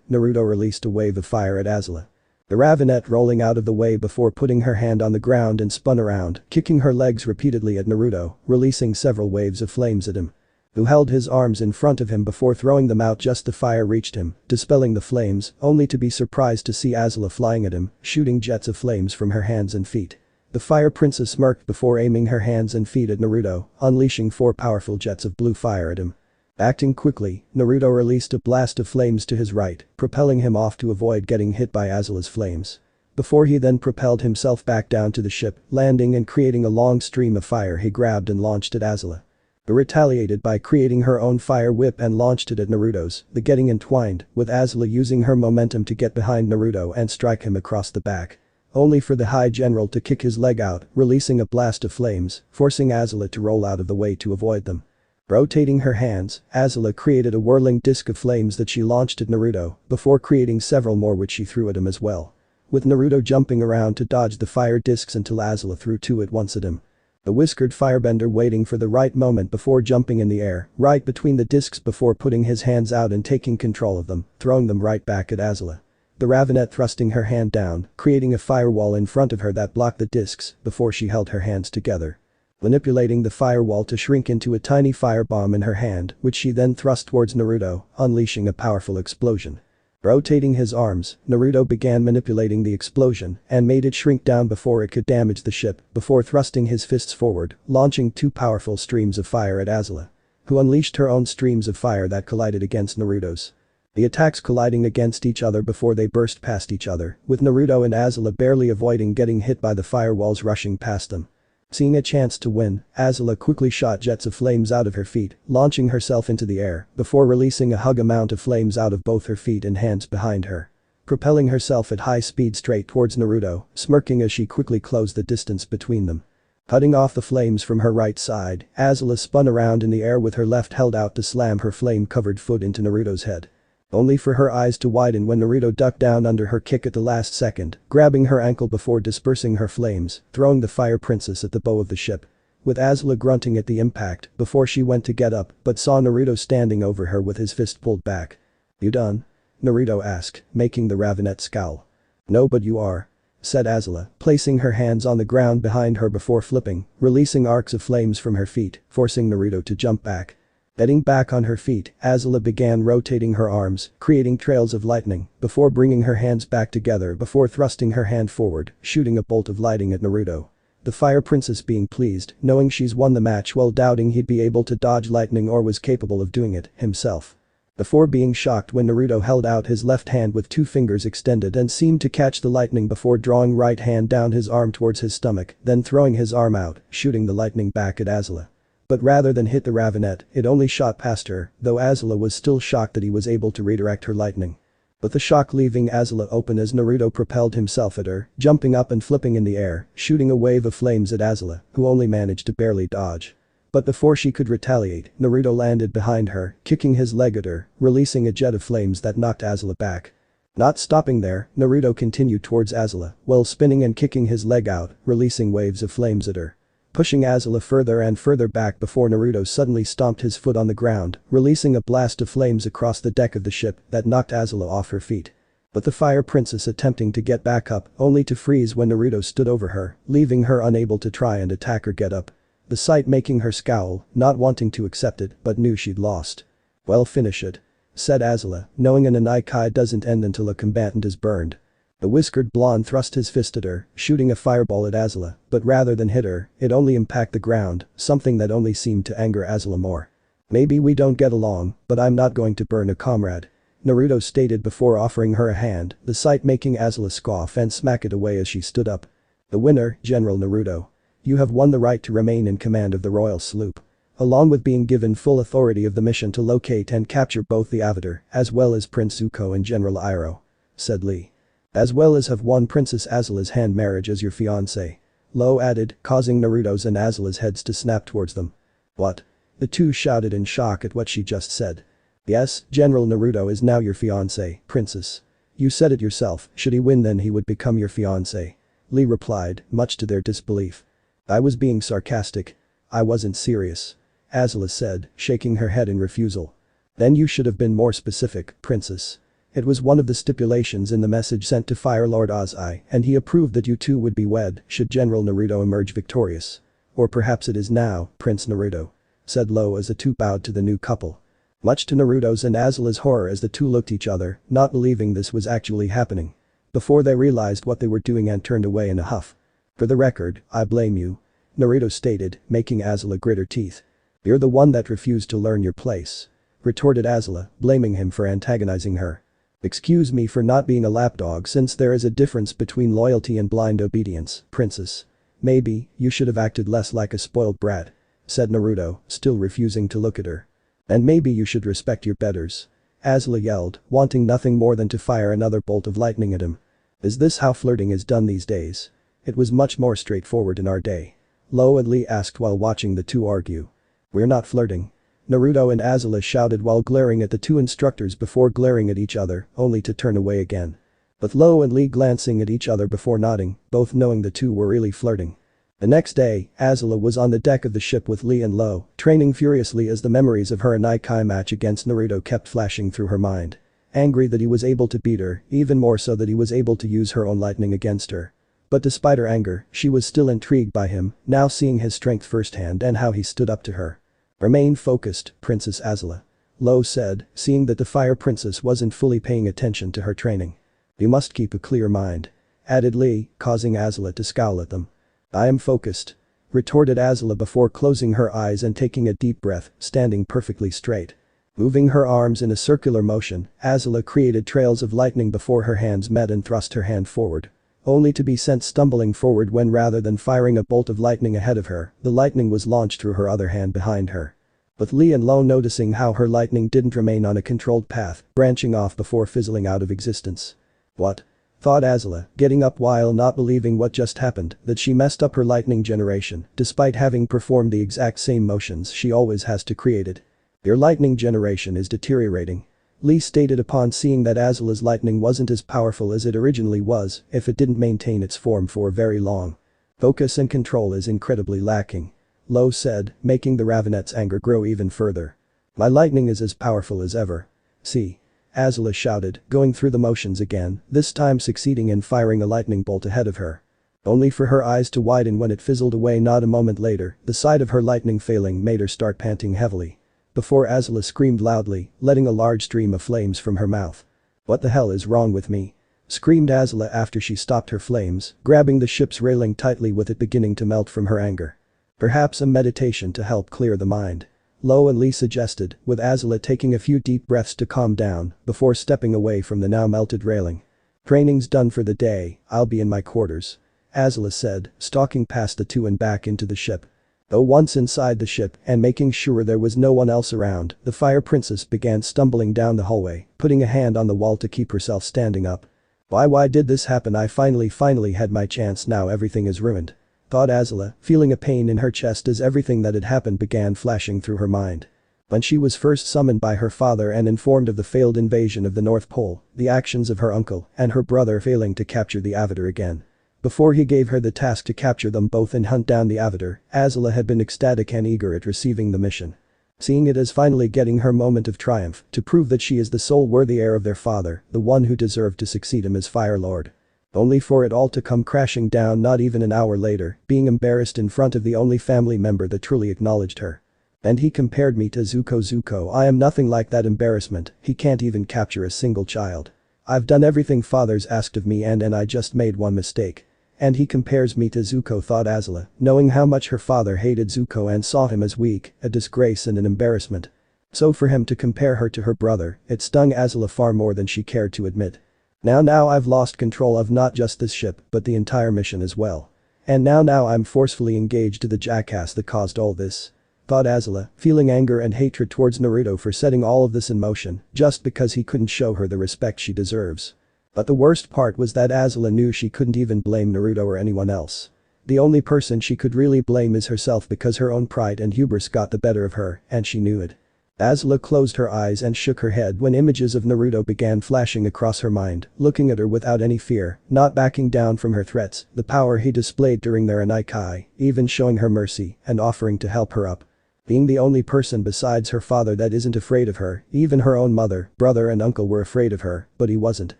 Speaker 1: Naruto released a wave of fire at Azula. The Ravenet rolling out of the way before putting her hand on the ground and spun around, kicking her legs repeatedly at Naruto, releasing several waves of flames at him. Who held his arms in front of him before throwing them out just the fire reached him, dispelling the flames, only to be surprised to see Azula flying at him, shooting jets of flames from her hands and feet. The Fire Princess smirked before aiming her hands and feet at Naruto, unleashing 4 powerful jets of blue fire at him. Acting quickly, Naruto released a blast of flames to his right, propelling him off to avoid getting hit by Azula's flames. Before he then propelled himself back down to the ship, landing and creating a long stream of fire he grabbed and launched at Azula. Who retaliated by creating her own fire whip and launched it at Naruto's, the getting entwined, with Azula using her momentum to get behind Naruto and strike him across the back. Only for the High General to kick his leg out, releasing a blast of flames, forcing Azula to roll out of the way to avoid them. Rotating her hands, Azula created a whirling disc of flames that she launched at Naruto, before creating several more which she threw at him as well. With Naruto jumping around to dodge the fire discs until Azula threw 2 at once at him. The whiskered firebender waiting for the right moment before jumping in the air, right between the discs before putting his hands out and taking control of them, throwing them right back at Azula. The Ravenet thrusting her hand down, creating a firewall in front of her that blocked the discs before she held her hands together. Manipulating the firewall to shrink into a tiny firebomb in her hand, which she then thrust towards Naruto, unleashing a powerful explosion. Rotating his arms, Naruto began manipulating the explosion and made it shrink down before it could damage the ship, before thrusting his fists forward, launching 2 powerful streams of fire at Azula. Who unleashed her own streams of fire that collided against Naruto's. The attacks colliding against each other before they burst past each other, with Naruto and Azula barely avoiding getting hit by the firewalls rushing past them. Seeing a chance to win, Azula quickly shot jets of flames out of her feet, launching herself into the air, before releasing a hug amount of flames out of both her feet and hands behind her. Propelling herself at high speed straight towards Naruto, smirking as she quickly closed the distance between them. Cutting off the flames from her right side, Azula spun around in the air with her left held out to slam her flame-covered foot into Naruto's head. Only for her eyes to widen when Naruto ducked down under her kick at the last second, grabbing her ankle before dispersing her flames, throwing the Fire Princess at the bow of the ship. With Azula grunting at the impact before she went to get up but saw Naruto standing over her with his fist pulled back. "You done?" Naruto asked, making the Ravenet scowl. "No, but you are," said Azula, placing her hands on the ground behind her before flipping, releasing arcs of flames from her feet, forcing Naruto to jump back. Getting back on her feet, Azula began rotating her arms, creating trails of lightning, before bringing her hands back together before thrusting her hand forward, shooting a bolt of lightning at Naruto. The Fire Princess being pleased, knowing she's won the match while doubting he'd be able to dodge lightning or was capable of doing it himself. Before being shocked when Naruto held out his left hand with 2 fingers extended and seemed to catch the lightning before drawing right hand down his arm towards his stomach, then throwing his arm out, shooting the lightning back at Azula. But rather than hit the Ravenet, it only shot past her, though Azula was still shocked that he was able to redirect her lightning. But the shock leaving Azula open as Naruto propelled himself at her, jumping up and flipping in the air, shooting a wave of flames at Azula, who only managed to barely dodge. But before she could retaliate, Naruto landed behind her, kicking his leg at her, releasing a jet of flames that knocked Azula back. Not stopping there, Naruto continued towards Azula, while spinning and kicking his leg out, releasing waves of flames at her. Pushing Azula further and further back before Naruto suddenly stomped his foot on the ground, releasing a blast of flames across the deck of the ship that knocked Azula off her feet. But the Fire Princess attempting to get back up, only to freeze when Naruto stood over her, leaving her unable to try and attack or get up. The sight making her scowl, not wanting to accept it, but knew she'd lost. "Well, finish it," said Azula, knowing an Agni Kai doesn't end until a combatant is burned. The whiskered blonde thrust his fist at her, shooting a fireball at Azula, but rather than hit her, it only impacted the ground, something that only seemed to anger Azula more. "Maybe we don't get along, but I'm not going to burn a comrade," Naruto stated before offering her a hand, the sight making Azula scoff and smack it away as she stood up. "The winner, General Naruto. You have won the right to remain in command of the royal sloop. Along with being given full authority of the mission to locate and capture both the Avatar, as well as Prince Zuko and General Iroh," said Lee. "As well as have won Princess Azula's hand marriage as your fiancé," Lo added, causing Naruto's and Azula's heads to snap towards them. "What?" The two shouted in shock at what she just said. "Yes, General Naruto is now your fiancé, princess. You said it yourself, should he win then he would become your fiancé," Lee replied, much to their disbelief. I was being sarcastic. I wasn't serious. Azula said, shaking her head in refusal. Then you should have been more specific, princess. It was one of the stipulations in the message sent to Fire Lord Ozai, and he approved that you two would be wed should General Naruto emerge victorious. Or perhaps it is now, Prince Naruto. Said Lo as the two bowed to the new couple. Much to Naruto's and Azula's horror as the two looked each other, not believing this was actually happening. Before they realized what they were doing and turned away in a huff. For the record, I blame you. Naruto stated, making Azula grit her teeth. You're the one that refused to learn your place. Retorted Azula, blaming him for antagonizing her. Excuse me for not being a lapdog since there is a difference between loyalty and blind obedience, princess. Maybe, you should have acted less like a spoiled brat. Said Naruto, still refusing to look at her. And maybe you should respect your betters. Azula yelled, wanting nothing more than to fire another bolt of lightning at him. Is this how flirting is done these days? It was much more straightforward in our day. Lo and Lee asked while watching the two argue. We're not flirting. Naruto and Azula shouted while glaring at the two instructors before glaring at each other, only to turn away again. With Lo and Lee glancing at each other before nodding, both knowing the two were really flirting. The next day, Azula was on the deck of the ship with Lee and Lo, training furiously as the memories of her Agni Kai match against Naruto kept flashing through her mind. Angry that he was able to beat her, even more so that he was able to use her own lightning against her. But despite her anger, she was still intrigued by him, now seeing his strength firsthand and how he stood up to her. Remain focused, Princess Azula. Lo said, seeing that the Fire Princess wasn't fully paying attention to her training. You must keep a clear mind. Added Lee, causing Azula to scowl at them. I am focused. Retorted Azula before closing her eyes and taking a deep breath, standing perfectly straight. Moving her arms in a circular motion, Azula created trails of lightning before her hands met and thrust her hand forward. Only to be sent stumbling forward when rather than firing a bolt of lightning ahead of her, the lightning was launched through her other hand behind her. With Lee and Lo noticing how her lightning didn't remain on a controlled path, branching off before fizzling out of existence. What? Thought Azula, getting up while not believing what just happened, that she messed up her lightning generation, despite having performed the exact same motions she always has to create it. Your lightning generation is deteriorating. Lee stated upon seeing that Azula's lightning wasn't as powerful as it originally was if it didn't maintain its form for very long. Focus and control is incredibly lacking. Lo said, making the Ravenette's anger grow even further. My lightning is as powerful as ever. See. Azula shouted, going through the motions again, this time succeeding in firing a lightning bolt ahead of her. Only for her eyes to widen when it fizzled away not a moment later, the sight of her lightning failing made her start panting heavily. Before Azula screamed loudly, letting a large stream of flames from her mouth. What the hell is wrong with me? Screamed Azula after she stopped her flames, grabbing the ship's railing tightly with it beginning to melt from her anger. Perhaps a meditation to help clear the mind. Lo and Lee suggested, with Azula taking a few deep breaths to calm down before stepping away from the now melted railing. Training's done for the day, I'll be in my quarters. Azula said, stalking past the two and back into the ship. Though once inside the ship and making sure there was no one else around, the Fire Princess began stumbling down the hallway, putting a hand on the wall to keep herself standing up. Why did this happen? I finally had my chance, now everything is ruined. Thought Azula, feeling a pain in her chest as everything that had happened began flashing through her mind. When she was first summoned by her father and informed of the failed invasion of the North Pole, the actions of her uncle and her brother failing to capture the Avatar again. Before he gave her the task to capture them both and hunt down the Avatar, Azula had been ecstatic and eager at receiving the mission. Seeing it as finally getting her moment of triumph to prove that she is the sole worthy heir of their father, the one who deserved to succeed him as Fire Lord. Only for it all to come crashing down not even an hour later, being embarrassed in front of the only family member that truly acknowledged her. And he compared me to Zuko. I am nothing like that embarrassment, he can't even capture a single child. I've done everything fathers asked of me and I just made one mistake. And he compares me to Zuko, thought Azula, knowing how much her father hated Zuko and saw him as weak, a disgrace and an embarrassment. So for him to compare her to her brother, it stung Azula far more than she cared to admit. Now I've lost control of not just this ship but the entire mission as well. And now I'm forcefully engaged to the jackass that caused all this. Thought Azula, feeling anger and hatred towards Naruto for setting all of this in motion just because he couldn't show her the respect she deserves. But the worst part was that Azula knew she couldn't even blame Naruto or anyone else. The only person she could really blame is herself because her own pride and hubris got the better of her and she knew it. Azula closed her eyes and shook her head when images of Naruto began flashing across her mind, looking at her without any fear, not backing down from her threats, the power he displayed during their Agni Kai, even showing her mercy and offering to help her up. Being the only person besides her father that isn't afraid of her, even her own mother, brother and uncle were afraid of her, but he wasn't.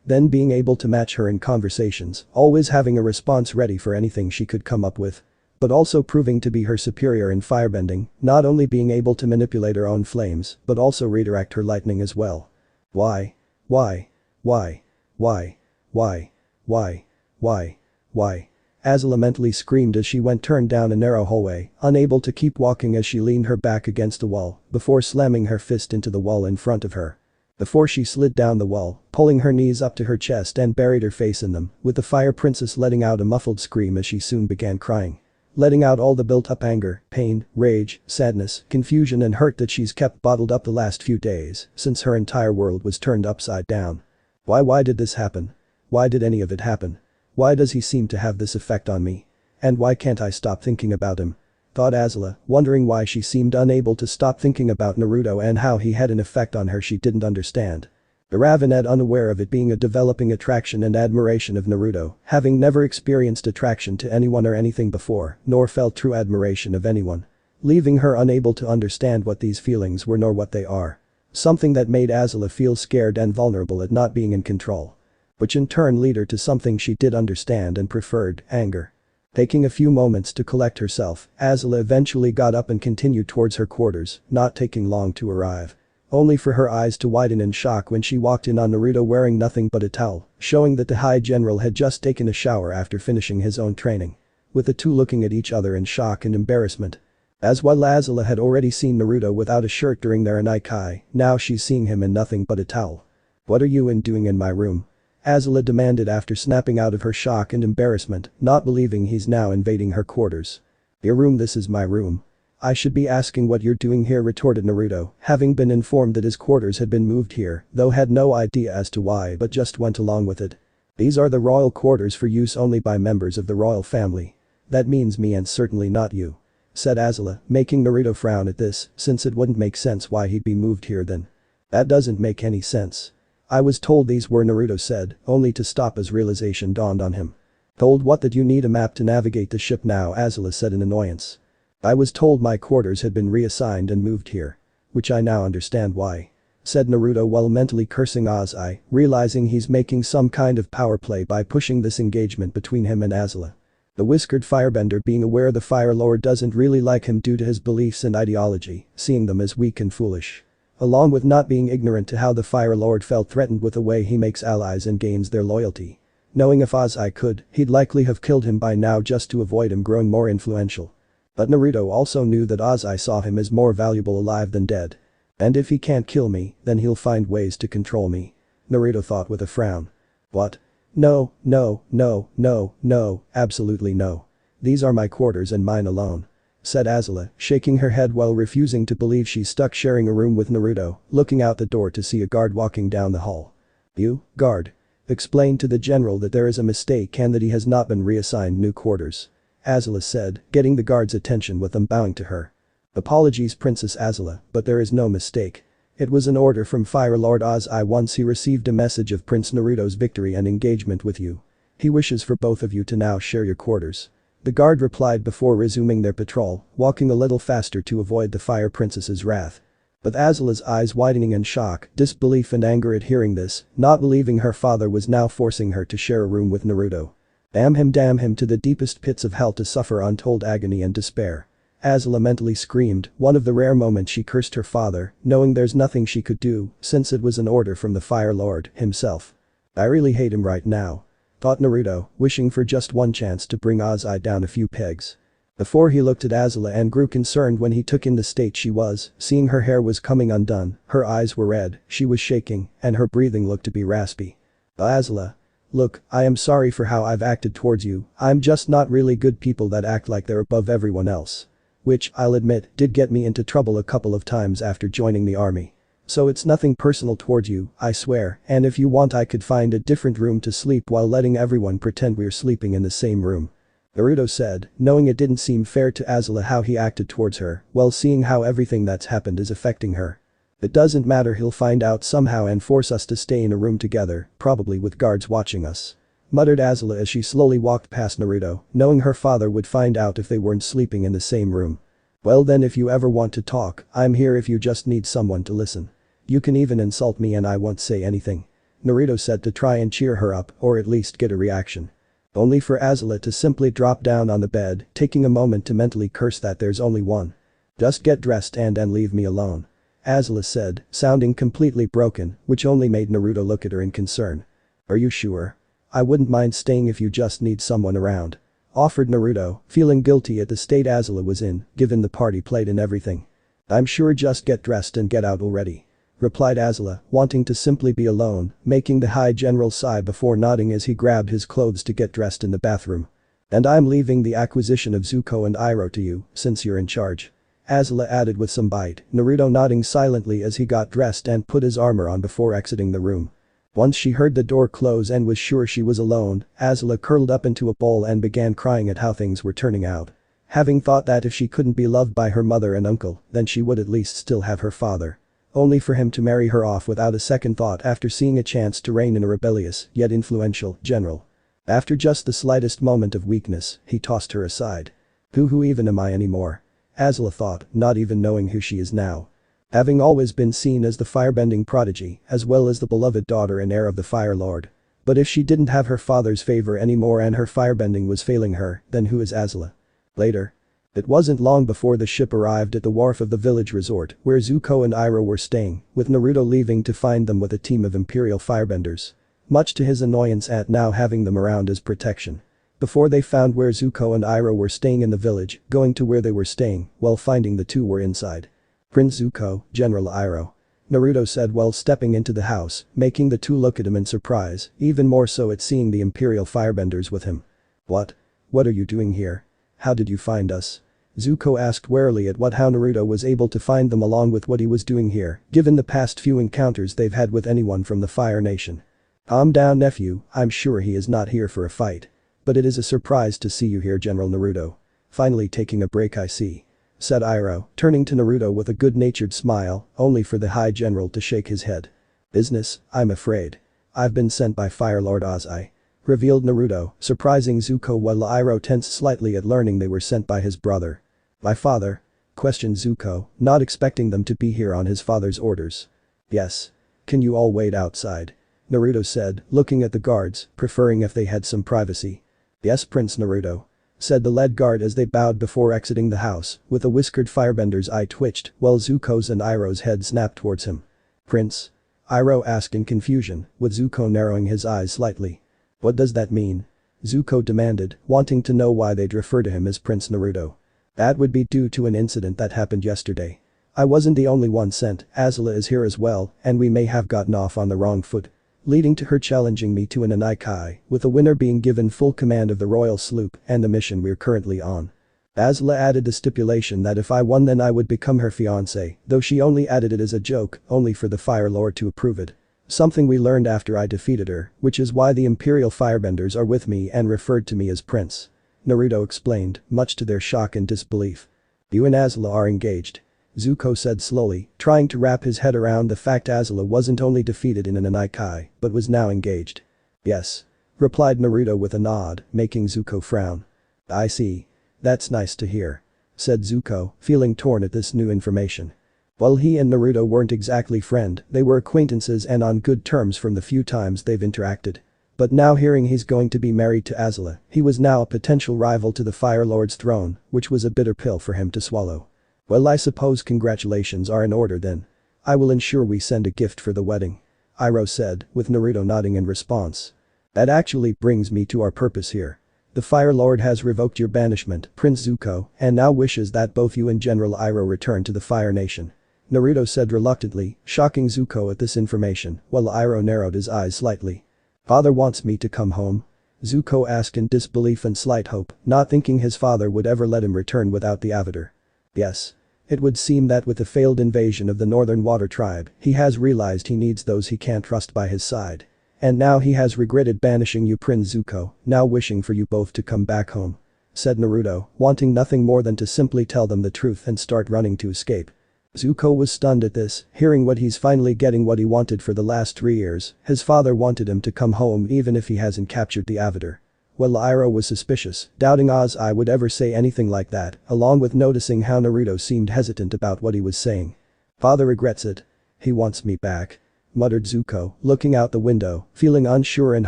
Speaker 1: Then being able to match her in conversations, always having a response ready for anything she could come up with. But also proving to be her superior in firebending, not only being able to manipulate her own flames, but also redirect her lightning as well. Why? Why? Why? Why? Why? Why? Why? Why? Azula mentally screamed as she turned down a narrow hallway, unable to keep walking as she leaned her back against the wall, before slamming her fist into the wall in front of her. Before she slid down the wall, pulling her knees up to her chest and buried her face in them, with the Fire Princess letting out a muffled scream as she soon began crying. Letting out all the built-up anger, pain, rage, sadness, confusion and hurt that she's kept bottled up the last few days, since her entire world was turned upside down. Why did this happen? Why did any of it happen? Why does he seem to have this effect on me? And why can't I stop thinking about him? Thought Azula, wondering why she seemed unable to stop thinking about Naruto and how he had an effect on her she didn't understand. Ravanette, unaware of it being a developing attraction and admiration of Naruto, having never experienced attraction to anyone or anything before, nor felt true admiration of anyone. Leaving her unable to understand what these feelings were nor what they are. Something that made Azula feel scared and vulnerable at not being in control. Which in turn led her to something she did understand and preferred, anger. Taking a few moments to collect herself, Azula eventually got up and continued towards her quarters, not taking long to arrive. Only for her eyes to widen in shock when she walked in on Naruto wearing nothing but a towel, showing that the High General had just taken a shower after finishing his own training. With the two looking at each other in shock and embarrassment. As while Azula had already seen Naruto without a shirt during their Agni Kai, now she's seeing him in nothing but a towel. What are you doing in my room? Azula demanded after snapping out of her shock and embarrassment, not believing he's now invading her quarters. Your room? This is my room. I should be asking what you're doing here, retorted Naruto, having been informed that his quarters had been moved here, though had no idea as to why but just went along with it. These are the royal quarters for use only by members of the royal family. That means me and certainly not you. Said Azula, making Naruto frown at this, since it wouldn't make sense why he'd be moved here then. That doesn't make any sense. I was told these were, Naruto said, only to stop as realization dawned on him. Told what? That you need a map to navigate the ship now, Azula said in annoyance. I was told my quarters had been reassigned and moved here. Which I now understand why. Said Naruto while mentally cursing Azai, realizing he's making some kind of power play by pushing this engagement between him and Azula. The whiskered firebender being aware the Fire Lord doesn't really like him due to his beliefs and ideology, seeing them as weak and foolish. Along with not being ignorant to how the Fire Lord felt threatened with the way he makes allies and gains their loyalty. Knowing if Azai could, he'd likely have killed him by now just to avoid him growing more influential. But Naruto also knew that Azai saw him as more valuable alive than dead. And if he can't kill me, then he'll find ways to control me. Naruto thought with a frown. What? No, no, no, no, no, absolutely no. These are my quarters and mine alone. Said Azula, shaking her head while refusing to believe she's stuck sharing a room with Naruto, looking out the door to see a guard walking down the hall. You, guard. Explain to the general that there is a mistake and that he has not been reassigned new quarters. Azula said, getting the guard's attention with them bowing to her. Apologies, Princess Azula, but there is no mistake. It was an order from Fire Lord Azai once he received a message of Prince Naruto's victory and engagement with you. He wishes for both of you to now share your quarters. The guard replied before resuming their patrol, walking a little faster to avoid the Fire Princess's wrath. With Azula's eyes widening in shock, disbelief and anger at hearing this, not believing her father was now forcing her to share a room with Naruto. Damn him to the deepest pits of hell to suffer untold agony and despair. Azula mentally screamed, one of the rare moments she cursed her father, knowing there's nothing she could do, since it was an order from the Fire Lord himself. I really hate him right now. Thought Naruto, wishing for just one chance to bring Azai down a few pegs. Before he looked at Azula and grew concerned when he took in the state she was, seeing her hair was coming undone, her eyes were red, she was shaking, and her breathing looked to be raspy. Azula. Look, I am sorry for how I've acted towards you, I'm just not really good people that act like they're above everyone else. Which, I'll admit, did get me into trouble a couple of times after joining the army. So it's nothing personal towards you, I swear, and if you want I could find a different room to sleep while letting everyone pretend we're sleeping in the same room. Naruto said, knowing it didn't seem fair to Azula how he acted towards her, while seeing how everything that's happened is affecting her. It doesn't matter, he'll find out somehow and force us to stay in a room together, probably with guards watching us," muttered Azula as she slowly walked past Naruto, knowing her father would find out if they weren't sleeping in the same room. "Well then, if you ever want to talk, I'm here if you just need someone to listen. You can even insult me and I won't say anything," Naruto said to try and cheer her up or at least get a reaction. Only for Azula to simply drop down on the bed, taking a moment to mentally curse that there's only one. "Just get dressed and leave me alone," Azula said, sounding completely broken, which only made Naruto look at her in concern. "Are you sure? I wouldn't mind staying if you just need someone around," offered Naruto, feeling guilty at the state Azula was in, given the party played and everything. "I'm sure, just get dressed and get out already," replied Azula, wanting to simply be alone, making the High General sigh before nodding as he grabbed his clothes to get dressed in the bathroom. "And I'm leaving the acquisition of Zuko and Iroh to you, since you're in charge," Azula added with some bite, Naruto nodding silently as he got dressed and put his armor on before exiting the room. Once she heard the door close and was sure she was alone, Azula curled up into a ball and began crying at how things were turning out. Having thought that if she couldn't be loved by her mother and uncle, then she would at least still have her father. Only for him to marry her off without a second thought after seeing a chance to reign in a rebellious, yet influential, general. After just the slightest moment of weakness, he tossed her aside. Who even am I anymore?" Azula thought, not even knowing who she is now. Having always been seen as the firebending prodigy, as well as the beloved daughter and heir of the Fire Lord. But if she didn't have her father's favor anymore and her firebending was failing her, then who is Azula? Later. It wasn't long before the ship arrived at the wharf of the village resort where Zuko and Iroh were staying, with Naruto leaving to find them with a team of Imperial firebenders. Much to his annoyance at now having them around as protection. Before they found where Zuko and Iroh were staying in the village, going to where they were staying, while finding the two were inside. "Prince Zuko, General Iroh," Naruto said while stepping into the house, making the two look at him in surprise, even more so at seeing the Imperial firebenders with him. What are you doing here? How did you find us?" Zuko asked warily at how Naruto was able to find them along with what he was doing here, given the past few encounters they've had with anyone from the Fire Nation. "Calm down, nephew, I'm sure he is not here for a fight. But it is a surprise to see you here, General Naruto. Finally taking a break, I see," said Iroh, turning to Naruto with a good-natured smile, only for the High General to shake his head. "Business, I'm afraid. I've been sent by Fire Lord Ozai," revealed Naruto, surprising Zuko while Iroh tensed slightly at learning they were sent by his brother. "My father?" questioned Zuko, not expecting them to be here on his father's orders. "Yes. Can you all wait outside?" Naruto said, looking at the guards, preferring if they had some privacy. "Yes, Prince Naruto," said the lead guard as they bowed before exiting the house, with a whiskered firebender's eye twitched while Zuko's and Iroh's head snapped towards him. "Prince?" Iroh asked in confusion, with Zuko narrowing his eyes slightly. "What does that mean?" Zuko demanded, wanting to know why they'd refer to him as Prince Naruto. "That would be due to an incident that happened yesterday. I wasn't the only one sent, Azula is here as well, and we may have gotten off on the wrong foot. Leading to her challenging me to an Agni Kai, with the winner being given full command of the royal sloop and the mission we're currently on." Azula added the stipulation that if I won then I would become her fiancé, though she only added it as a joke, only for the Fire Lord to approve it. Something we learned after I defeated her, which is why the Imperial Firebenders are with me and referred to me as Prince. Naruto explained, much to their shock and disbelief. "You and Azula are engaged," Zuko said slowly, trying to wrap his head around the fact Azula wasn't only defeated in an Agni Kai, but was now engaged. "Yes," replied Naruto with a nod, making Zuko frown. "I see. That's nice to hear," said Zuko, feeling torn at this new information. While he and Naruto weren't exactly friends, they were acquaintances and on good terms from the few times they've interacted. But now hearing he's going to be married to Azula, he was now a potential rival to the Fire Lord's throne, which was a bitter pill for him to swallow. "Well, I suppose congratulations are in order then. I will ensure we send a gift for the wedding," Iroh said, with Naruto nodding in response. "That actually brings me to our purpose here. The Fire Lord has revoked your banishment, Prince Zuko, and now wishes that both you and General Iroh return to the Fire Nation," Naruto said reluctantly, shocking Zuko at this information, while Iroh narrowed his eyes slightly. "Father wants me to come home?" Zuko asked in disbelief and slight hope, not thinking his father would ever let him return without the Avatar. "Yes. It would seem that with the failed invasion of the Northern Water Tribe, he has realized he needs those he can't trust by his side. And now he has regretted banishing you, Prince Zuko, now wishing for you both to come back home," said Naruto, wanting nothing more than to simply tell them the truth and start running to escape. Zuko was stunned at this, hearing what he's finally getting what he wanted for the last 3 years. His father wanted him to come home even if he hasn't captured the Avatar. Well, Iroh was suspicious, doubting Ozai would ever say anything like that, along with noticing how Naruto seemed hesitant about what he was saying. Father regrets it. He wants me back, muttered Zuko, looking out the window, feeling unsure and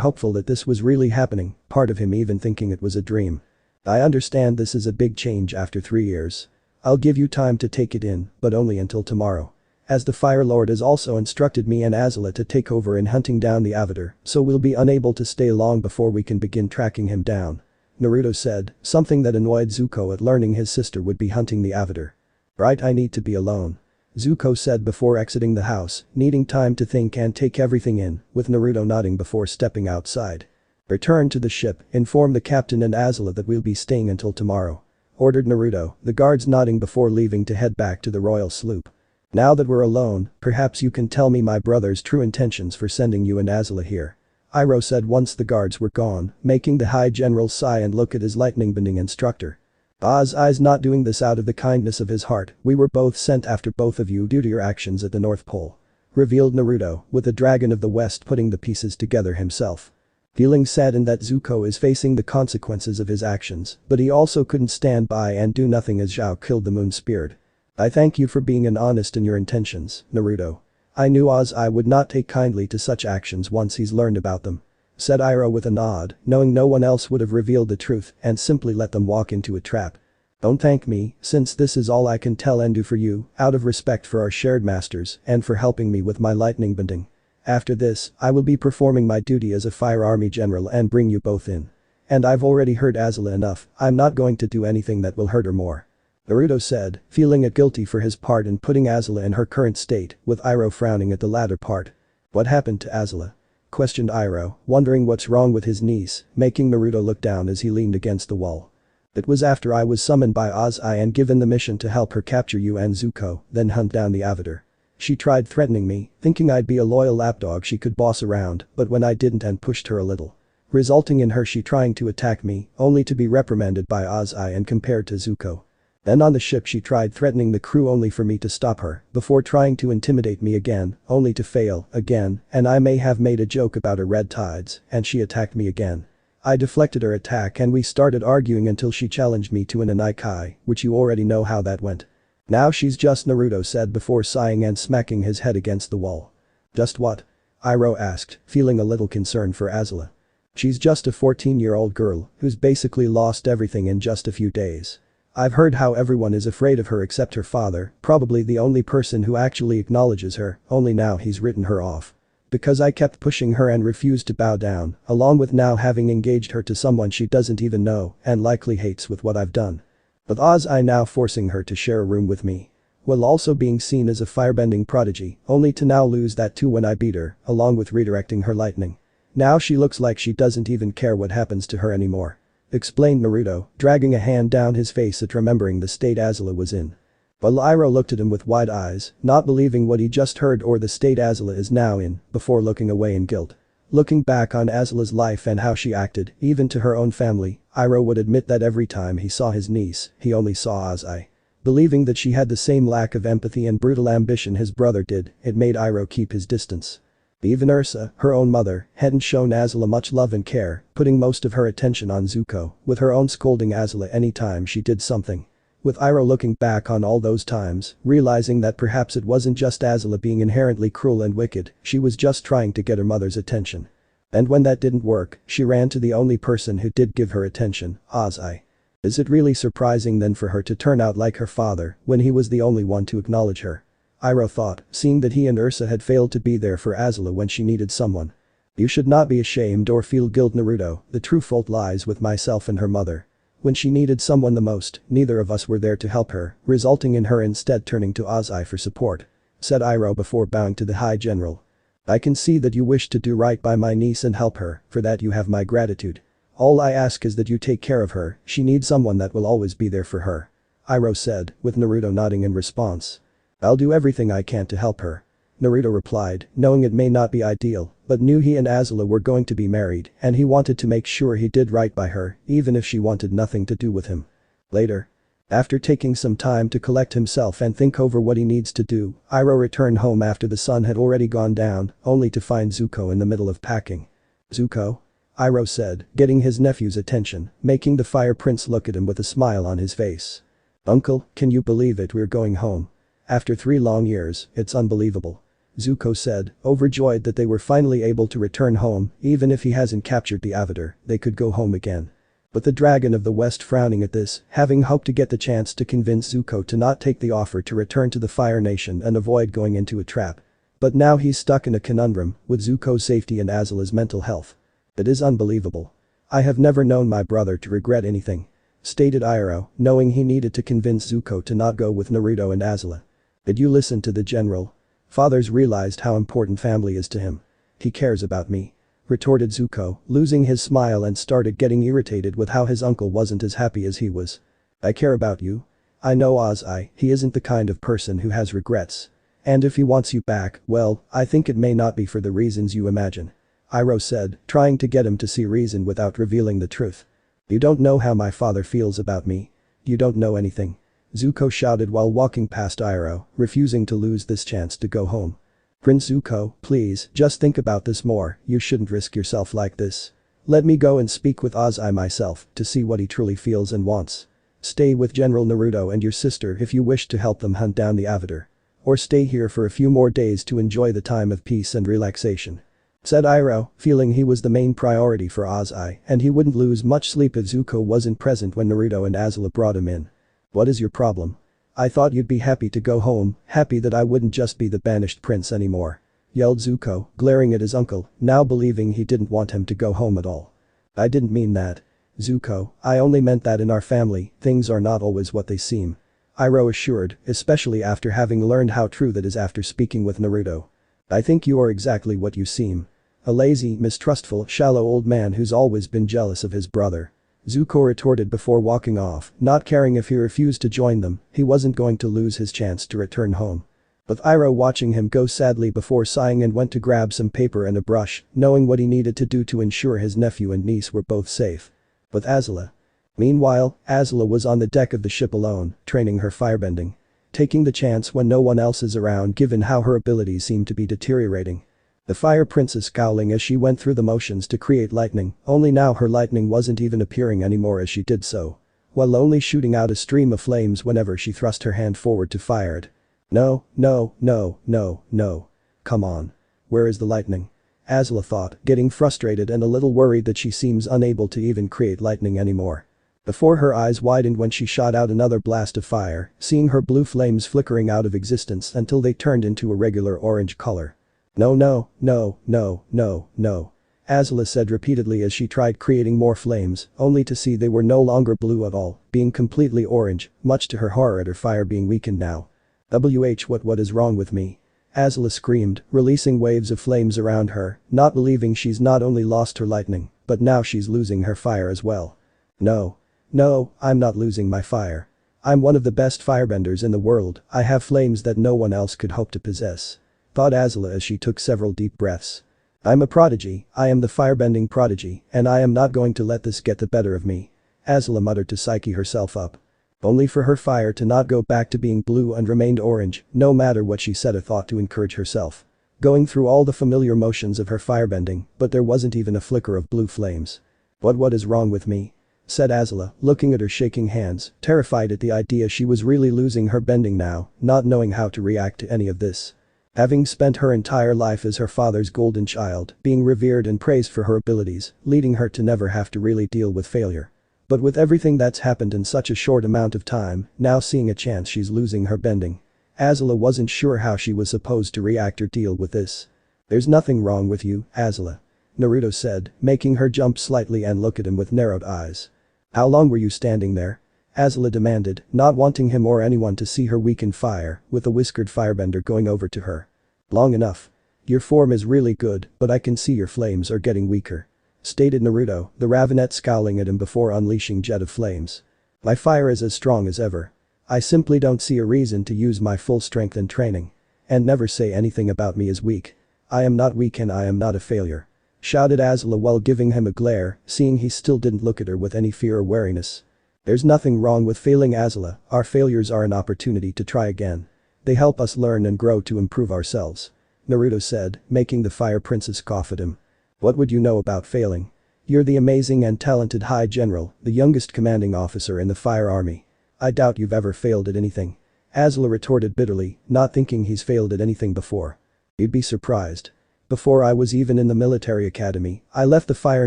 Speaker 1: hopeful that this was really happening, part of him even thinking it was a dream. I understand this is a big change after 3 years. I'll give you time to take it in, but only until tomorrow. As the Fire Lord has also instructed me and Azula to take over in hunting down the Avatar, so we'll be unable to stay long before we can begin tracking him down. Naruto said, something that annoyed Zuko at learning his sister would be hunting the Avatar. Right, I need to be alone, Zuko said before exiting the house, needing time to think and take everything in, with Naruto nodding before stepping outside. Return to the ship, inform the captain and Azula that we'll be staying until tomorrow, ordered Naruto, the guards nodding before leaving to head back to the royal sloop. Now that we're alone, perhaps you can tell me my brother's true intentions for sending you and Azula here, Iroh said once the guards were gone, making the High General sigh and look at his lightning-bending instructor. Ozai's not doing this out of the kindness of his heart, we were both sent after both of you due to your actions at the North Pole, revealed Naruto, with the Dragon of the West putting the pieces together himself. Feeling saddened that Zuko is facing the consequences of his actions, but he also couldn't stand by and do nothing as Zhao killed the moon spirit. I thank you for being honest in your intentions, Naruto. I knew Ozai would not take kindly to such actions once he's learned about them, said Iroh with a nod, knowing no one else would have revealed the truth and simply let them walk into a trap. Don't thank me, since this is all I can tell and do for you, out of respect for our shared masters and for helping me with my lightning bending. After this, I will be performing my duty as a fire army general and bring you both in. And I've already hurt Azula enough, I'm not going to do anything that will hurt her more, Naruto said, feeling guilty for his part in putting Azula in her current state, with Iroh frowning at the latter part. What happened to Azula? Questioned Iroh, wondering what's wrong with his niece, making Naruto look down as he leaned against the wall. It was after I was summoned by Ozai and given the mission to help her capture you and Zuko, then hunt down the Avatar. She tried threatening me, thinking I'd be a loyal lapdog she could boss around, but when I didn't and pushed her a little, resulting in her she trying to attack me, only to be reprimanded by Ozai and compared to Zuko. Then on the ship she tried threatening the crew only for me to stop her, before trying to intimidate me again, only to fail, again, and I may have made a joke about her red tides, and she attacked me again. I deflected her attack and we started arguing until she challenged me to an Agni Kai, which you already know how that went. Now she's just, Naruto said before sighing and smacking his head against the wall. Just what? Iroh asked, feeling a little concerned for Azula. She's just a 14-year-old girl who's basically lost everything in just a few days. I've heard how everyone is afraid of her except her father, probably the only person who actually acknowledges her, only now he's written her off. Because I kept pushing her and refused to bow down, along with now having engaged her to someone she doesn't even know and likely hates with what I've done. With Ozai now forcing her to share a room with me, while also being seen as a firebending prodigy, only to now lose that too when I beat her, along with redirecting her lightning. Now she looks like she doesn't even care what happens to her anymore, explained Naruto, dragging a hand down his face at remembering the state Azula was in. While Iroh looked at him with wide eyes, not believing what he just heard or the state Azula is now in, before looking away in guilt. Looking back on Azula's life and how she acted, even to her own family, Iroh would admit that every time he saw his niece, he only saw Ozai. Believing that she had the same lack of empathy and brutal ambition his brother did, it made Iroh keep his distance. Even Ursa, her own mother, hadn't shown Azula much love and care, putting most of her attention on Zuko, with her own scolding Azula anytime she did something. With Iroh looking back on all those times, realizing that perhaps it wasn't just Azula being inherently cruel and wicked, she was just trying to get her mother's attention. And when that didn't work, she ran to the only person who did give her attention, Ozai. Is it really surprising then for her to turn out like her father, when he was the only one to acknowledge her? Iroh thought, seeing that he and Ursa had failed to be there for Azula when she needed someone. You should not be ashamed or feel guilt, Naruto, the true fault lies with myself and her mother. When she needed someone the most, neither of us were there to help her, resulting in her instead turning to Ozai for support, said Iroh before bowing to the High General. I can see that you wish to do right by my niece and help her, for that you have my gratitude. All I ask is that you take care of her, she needs someone that will always be there for her, Iroh said, with Naruto nodding in response. I'll do everything I can to help her, Naruto replied, knowing it may not be ideal, but knew he and Azula were going to be married and he wanted to make sure he did right by her, even if she wanted nothing to do with him. Later. After taking some time to collect himself and think over what he needs to do, Iroh returned home after the sun had already gone down, only to find Zuko in the middle of packing. "Zuko?" Iroh said, getting his nephew's attention, making the Fire Prince look at him with a smile on his face. "Uncle, can you believe it, we're going home. After 3 long years, it's unbelievable." Zuko said, overjoyed that they were finally able to return home, even if he hasn't captured the Avatar, they could go home again. But the Dragon of the West frowning at this, having hoped to get the chance to convince Zuko to not take the offer to return to the Fire Nation and avoid going into a trap. But now he's stuck in a conundrum, with Zuko's safety and Azula's mental health. "It is unbelievable. I have never known my brother to regret anything," stated Iroh, knowing he needed to convince Zuko to not go with Naruto and Azula. "Did you listen to the general? Father's realized how important family is to him. He cares about me," retorted Zuko, losing his smile and started getting irritated with how his uncle wasn't as happy as he was. "I care about you. I know Ozai, he isn't the kind of person who has regrets. And if he wants you back, well, I think it may not be for the reasons you imagine," Iroh said, trying to get him to see reason without revealing the truth. "You don't know how my father feels about me. You don't know anything," Zuko shouted while walking past Iroh, refusing to lose this chance to go home. "Prince Zuko, please, just think about this more, you shouldn't risk yourself like this. Let me go and speak with Ozai myself to see what he truly feels and wants. Stay with General Naruto and your sister if you wish to help them hunt down the Avatar. Or stay here for a few more days to enjoy the time of peace and relaxation," said Iroh, feeling he was the main priority for Ozai and he wouldn't lose much sleep if Zuko wasn't present when Naruto and Azula brought him in. "What is your problem? I thought you'd be happy to go home, happy that I wouldn't just be the banished prince anymore," yelled Zuko, glaring at his uncle, now believing he didn't want him to go home at all. "I didn't mean that. Zuko, I only meant that in our family, things are not always what they seem," Iroh assured, especially after having learned how true that is after speaking with Naruto. "I think you are exactly what you seem. A lazy, mistrustful, shallow old man who's always been jealous of his brother," Zuko retorted before walking off, not caring if he refused to join them, he wasn't going to lose his chance to return home. With Iroh watching him go sadly before sighing and went to grab some paper and a brush, knowing what he needed to do to ensure his nephew and niece were both safe. With Azula. Meanwhile, Azula was on the deck of the ship alone, training her firebending. Taking the chance when no one else is around given how her abilities seem to be deteriorating. The Fire Princess scowling as she went through the motions to create lightning, only now her lightning wasn't even appearing anymore as she did so. While only shooting out a stream of flames whenever she thrust her hand forward to fire it. "No, no, no, no, no. Come on. Where is the lightning?" Azula thought, getting frustrated and a little worried that she seems unable to even create lightning anymore. Before her eyes widened when she shot out another blast of fire, seeing her blue flames flickering out of existence until they turned into a regular orange color. "No, no, no, no, no, no," Azula said repeatedly as she tried creating more flames, only to see they were no longer blue at all, being completely orange, much to her horror at her fire being weakened now. What is wrong with me?" Azula screamed, releasing waves of flames around her, not believing she's not only lost her lightning, but now she's losing her fire as well. "No. No, I'm not losing my fire. I'm one of the best firebenders in the world, I have flames that no one else could hope to possess," thought Azula as she took several deep breaths. "I'm a prodigy, I am the firebending prodigy, and I am not going to let this get the better of me," Azula muttered to psyche herself up. Only for her fire to not go back to being blue and remained orange, no matter what she said or thought to encourage herself. Going through all the familiar motions of her firebending, but there wasn't even a flicker of blue flames. What is wrong with me?" said Azula, looking at her shaking hands, terrified at the idea she was really losing her bending now, not knowing how to react to any of this. Having spent her entire life as her father's golden child, being revered and praised for her abilities, leading her to never have to really deal with failure. But with everything that's happened in such a short amount of time, now seeing a chance she's losing her bending. Azula wasn't sure how she was supposed to react or deal with this. "There's nothing wrong with you, Azula," Naruto said, making her jump slightly and look at him with narrowed eyes. "How long were you standing there?" Azula demanded, not wanting him or anyone to see her weaken fire, with the whiskered firebender going over to her. "Long enough. Your form is really good, but I can see your flames are getting weaker," stated Naruto, the Ravenet scowling at him before unleashing jet of flames. "My fire is as strong as ever. I simply don't see a reason to use my full strength and training. And never say anything about me as weak. I am not weak and I am not a failure," shouted Azula while giving him a glare, seeing he still didn't look at her with any fear or wariness. There's nothing wrong with failing, Azula, our failures are an opportunity to try again. They help us learn and grow to improve ourselves. Naruto said, making the Fire Princess cough at him. What would you know about failing? You're the amazing and talented High General, the youngest commanding officer in the Fire Army. I doubt you've ever failed at anything. Azula retorted bitterly, not thinking he's failed at anything before. You'd be surprised. Before I was even in the military academy, I left the Fire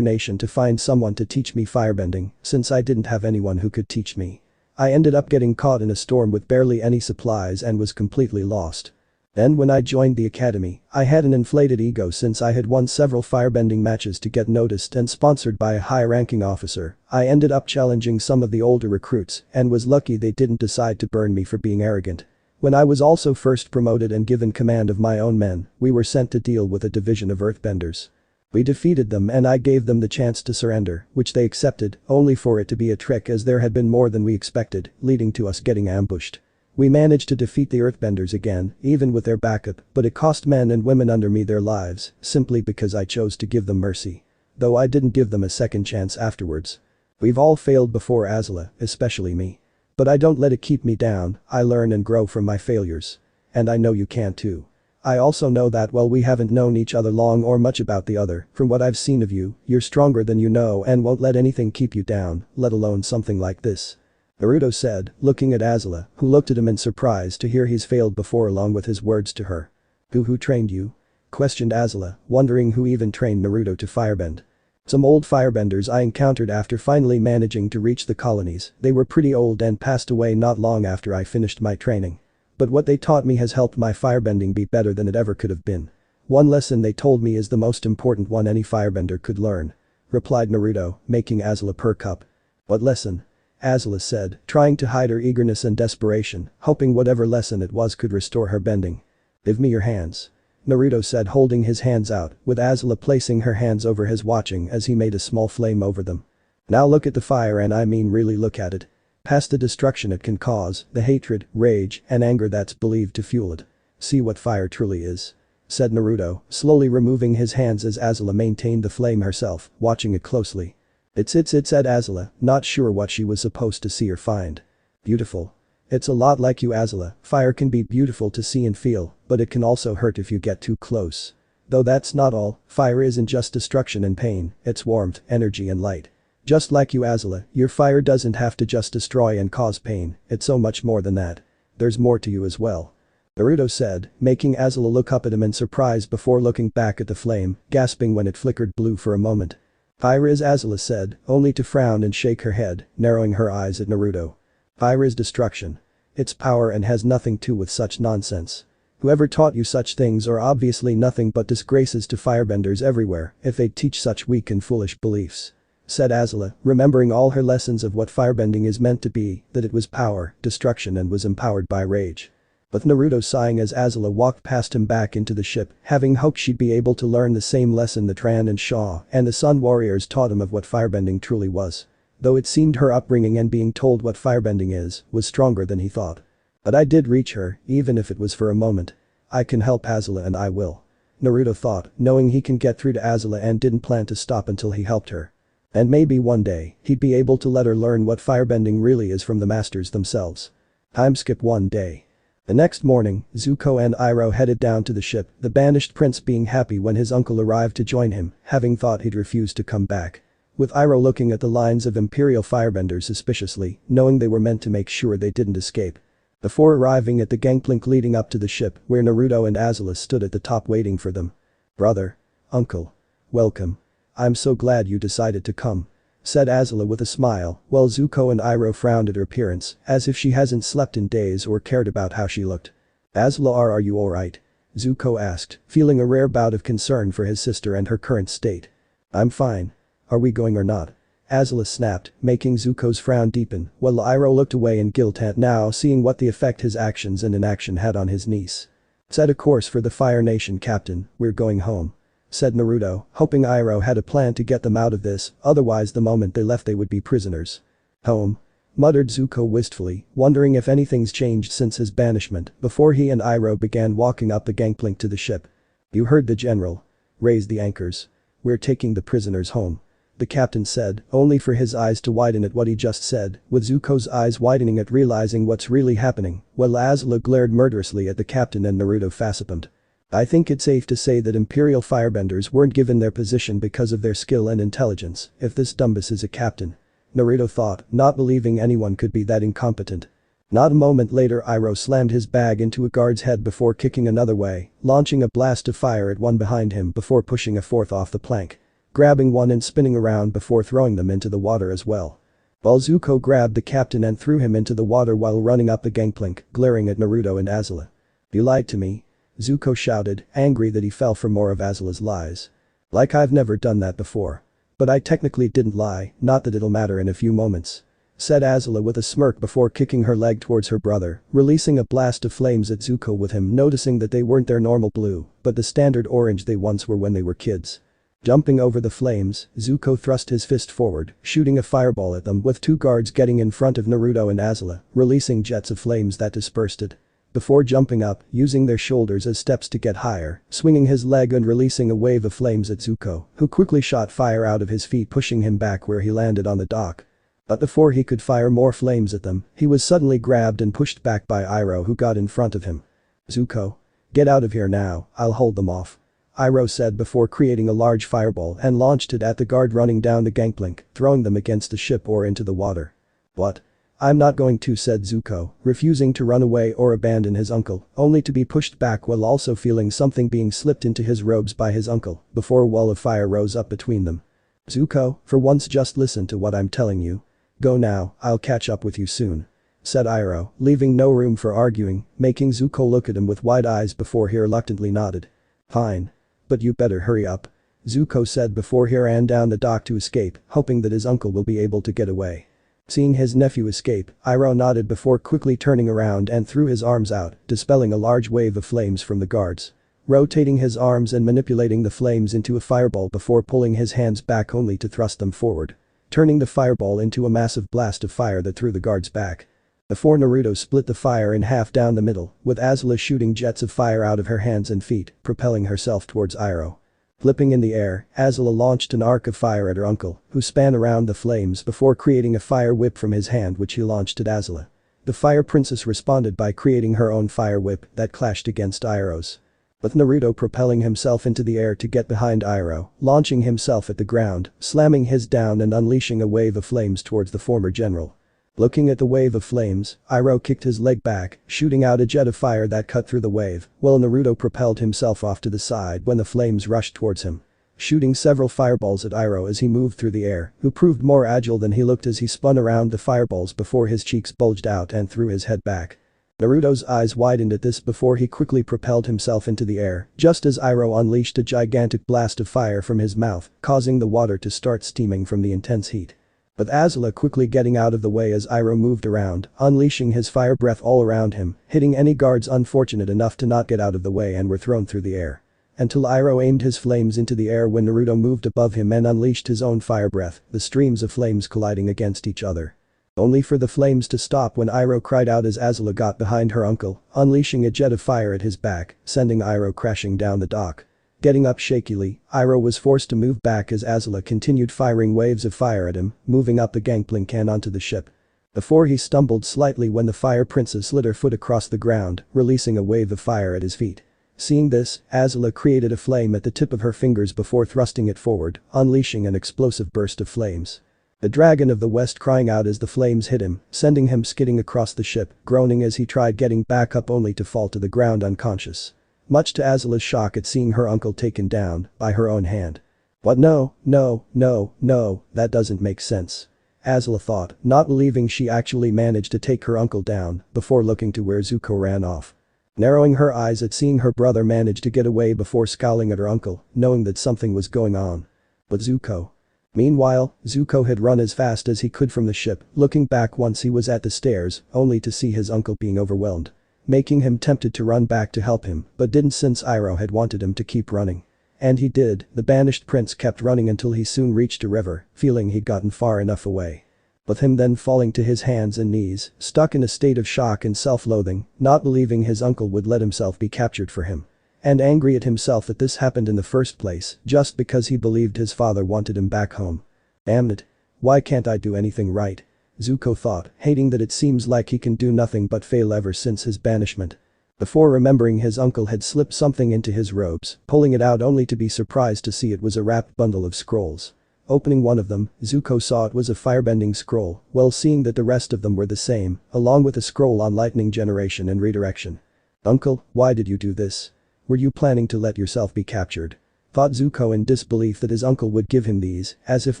Speaker 1: Nation to find someone to teach me firebending, since I didn't have anyone who could teach me. I ended up getting caught in a storm with barely any supplies and was completely lost. Then when I joined the academy, I had an inflated ego since I had won several firebending matches to get noticed and sponsored by a high-ranking officer. I ended up challenging some of the older recruits and was lucky they didn't decide to burn me for being arrogant. When I was also first promoted and given command of my own men, we were sent to deal with a division of earthbenders. We defeated them and I gave them the chance to surrender, which they accepted, only for it to be a trick as there had been more than we expected, leading to us getting ambushed. We managed to defeat the earthbenders again, even with their backup, but it cost men and women under me their lives, simply because I chose to give them mercy. Though I didn't give them a second chance afterwards. We've all failed before, Azula, especially me. But I don't let it keep me down, I learn and grow from my failures. And I know you can too. I also know that while we haven't known each other long or much about the other, from what I've seen of you, you're stronger than you know and won't let anything keep you down, let alone something like this. Naruto said, looking at Azula, who looked at him in surprise to hear he's failed before along with his words to her. Who trained you? Questioned Azula, wondering who even trained Naruto to firebend. Some old firebenders I encountered after finally managing to reach the colonies. They were pretty old and passed away not long after I finished my training. But what they taught me has helped my firebending be better than it ever could have been. One lesson they told me is the most important one any firebender could learn. Replied Naruto, making Azula perk up. What lesson? Azula said, trying to hide her eagerness and desperation, hoping whatever lesson it was could restore her bending. Give me your hands. Naruto said, holding his hands out, with Azula placing her hands over his, watching as he made a small flame over them. Now look at the fire, and I mean really look at it. Past the destruction it can cause, the hatred, rage, and anger that's believed to fuel it. See what fire truly is. Said Naruto, slowly removing his hands as Azula maintained the flame herself, watching it closely. It said Azula, not sure what she was supposed to see or find. Beautiful. It's a lot like you, Azula. Fire can be beautiful to see and feel, but it can also hurt if you get too close. Though that's not all, fire isn't just destruction and pain, it's warmth, energy and light. Just like you, Azula, your fire doesn't have to just destroy and cause pain, it's so much more than that. There's more to you as well. Naruto said, making Azula look up at him in surprise before looking back at the flame, gasping when it flickered blue for a moment. Fire is, Azula said, only to frown and shake her head, narrowing her eyes at Naruto. Fire is destruction. It's power and has nothing to do with such nonsense. Whoever taught you such things are obviously nothing but disgraces to firebenders everywhere if they teach such weak and foolish beliefs. Said Azula, remembering all her lessons of what firebending is meant to be, that it was power, destruction and was empowered by rage. With Naruto sighing as Azula walked past him back into the ship, having hoped she'd be able to learn the same lesson that Ran and Shaw and the Sun Warriors taught him of what firebending truly was. Though it seemed her upbringing and being told what firebending is, was stronger than he thought. But I did reach her, even if it was for a moment. I can help Azula and I will. Naruto thought, knowing he can get through to Azula and didn't plan to stop until he helped her. And maybe one day, he'd be able to let her learn what firebending really is from the masters themselves. Time skip one day. The next morning, Zuko and Iroh headed down to the ship, the banished prince being happy when his uncle arrived to join him, having thought he'd refuse to come back. With Iroh looking at the lines of Imperial firebenders suspiciously, knowing they were meant to make sure they didn't escape. Before arriving at the gangplank leading up to the ship, where Naruto and Azula stood at the top waiting for them. Brother. Uncle. Welcome. I'm so glad you decided to come. Said Azula with a smile, while Zuko and Iroh frowned at her appearance, as if she hasn't slept in days or cared about how she looked. Azula, are you alright? Zuko asked, feeling a rare bout of concern for his sister and her current state. I'm fine. Are we going or not? Azula snapped, making Zuko's frown deepen, while Iroh looked away in guilt at now seeing what the effect his actions and inaction had on his niece. Set a course for the Fire Nation, Captain, we're going home. Said Naruto, hoping Iroh had a plan to get them out of this, otherwise the moment they left they would be prisoners. Home. Muttered Zuko wistfully, wondering if anything's changed since his banishment, before he and Iroh began walking up the gangplank to the ship. You heard the general. Raise the anchors. We're taking the prisoners home. the captain said, only for his eyes to widen at what he just said, with Zuko's eyes widening at realizing what's really happening, while Azula glared murderously at the captain and Naruto facepalmed. I think it's safe to say that Imperial Firebenders weren't given their position because of their skill and intelligence, if this Dumbus is a captain. Naruto thought, not believing anyone could be that incompetent. Not a moment later Iroh slammed his bag into a guard's head before kicking another way, launching a blast of fire at one behind him before pushing a fourth off the plank. Grabbing one and spinning around before throwing them into the water as well. While Zuko grabbed the captain and threw him into the water while running up the gangplank, glaring at Naruto and Azula. You lied to me? Zuko shouted, angry that he fell for more of Azula's lies. Like I've never done that before. But I technically didn't lie, not that it'll matter in a few moments. Said Azula with a smirk before kicking her leg towards her brother, releasing a blast of flames at Zuko with him noticing that they weren't their normal blue, but the standard orange they once were when they were kids. Jumping over the flames, Zuko thrust his fist forward, shooting a fireball at them with two guards getting in front of Naruto and Azula, releasing jets of flames that dispersed it. Before jumping up, using their shoulders as steps to get higher, swinging his leg and releasing a wave of flames at Zuko, who quickly shot fire out of his feet pushing him back where he landed on the dock. But before he could fire more flames at them, he was suddenly grabbed and pushed back by Iroh who got in front of him. Zuko. Get out of here now, I'll hold them off. Iroh said before creating a large fireball and launched it at the guard running down the gangplank, throwing them against the ship or into the water. What? I'm not going to, said Zuko, refusing to run away or abandon his uncle, only to be pushed back while also feeling something being slipped into his robes by his uncle, before a wall of fire rose up between them. Zuko, for once just listen to what I'm telling you. Go now, I'll catch up with you soon. Said Iroh, leaving no room for arguing, making Zuko look at him with wide eyes before he reluctantly nodded. Fine. But you better hurry up. Zuko said before he ran down the dock to escape, hoping that his uncle will be able to get away. Seeing his nephew escape, Iroh nodded before quickly turning around and threw his arms out, dispelling a large wave of flames from the guards. Rotating his arms and manipulating the flames into a fireball before pulling his hands back only to thrust them forward. Turning the fireball into a massive blast of fire that threw the guards back. Before Naruto split the fire in half down the middle, with Azula shooting jets of fire out of her hands and feet, propelling herself towards Iroh. Flipping in the air, Azula launched an arc of fire at her uncle, who span around the flames before creating a fire whip from his hand which he launched at Azula. The fire princess responded by creating her own fire whip that clashed against Iroh's. With Naruto propelling himself into the air to get behind Iroh, launching himself at the ground, slamming his down and unleashing a wave of flames towards the former general. Looking at the wave of flames, Iroh kicked his leg back, shooting out a jet of fire that cut through the wave, while Naruto propelled himself off to the side when the flames rushed towards him. Shooting several fireballs at Iroh as he moved through the air, who proved more agile than he looked as he spun around the fireballs before his cheeks bulged out and threw his head back. Naruto's eyes widened at this before he quickly propelled himself into the air, just as Iroh unleashed a gigantic blast of fire from his mouth, causing the water to start steaming from the intense heat. With Azula quickly getting out of the way as Iroh moved around, unleashing his fire breath all around him, hitting any guards unfortunate enough to not get out of the way and were thrown through the air. Until Iroh aimed his flames into the air when Naruto moved above him and unleashed his own fire breath, the streams of flames colliding against each other. Only for the flames to stop when Iroh cried out as Azula got behind her uncle, unleashing a jet of fire at his back, sending Iroh crashing down the dock. Getting up shakily, Iroh was forced to move back as Azula continued firing waves of fire at him, moving up the gangplank and onto the ship. Before he stumbled slightly when the fire princess slid her foot across the ground, releasing a wave of fire at his feet. Seeing this, Azula created a flame at the tip of her fingers before thrusting it forward, unleashing an explosive burst of flames. The dragon of the west crying out as the flames hit him, sending him skidding across the ship, groaning as he tried getting back up only to fall to the ground unconscious. Much to Azula's shock at seeing her uncle taken down by her own hand. What? No, that doesn't make sense. Azula thought, not believing she actually managed to take her uncle down before looking to where Zuko ran off. Narrowing her eyes at seeing her brother manage to get away before scowling at her uncle, knowing that something was going on. But Zuko. Meanwhile, Zuko had run as fast as he could from the ship, looking back once he was at the stairs, only to see his uncle being overwhelmed. Making him tempted to run back to help him, but didn't since Iroh had wanted him to keep running. And he did, the banished prince kept running until he soon reached a river, feeling he'd gotten far enough away. With him then falling to his hands and knees, stuck in a state of shock and self-loathing, not believing his uncle would let himself be captured for him. And angry at himself that this happened in the first place, just because he believed his father wanted him back home. Damn it. Why can't I do anything right? Zuko thought, hating that it seems like he can do nothing but fail ever since his banishment. Before remembering his uncle had slipped something into his robes, pulling it out only to be surprised to see it was a wrapped bundle of scrolls. Opening one of them, Zuko saw it was a firebending scroll, while seeing that the rest of them were the same, along with a scroll on lightning generation and redirection. Uncle, why did you do this? Were you planning to let yourself be captured? Thought Zuko in disbelief that his uncle would give him these, as if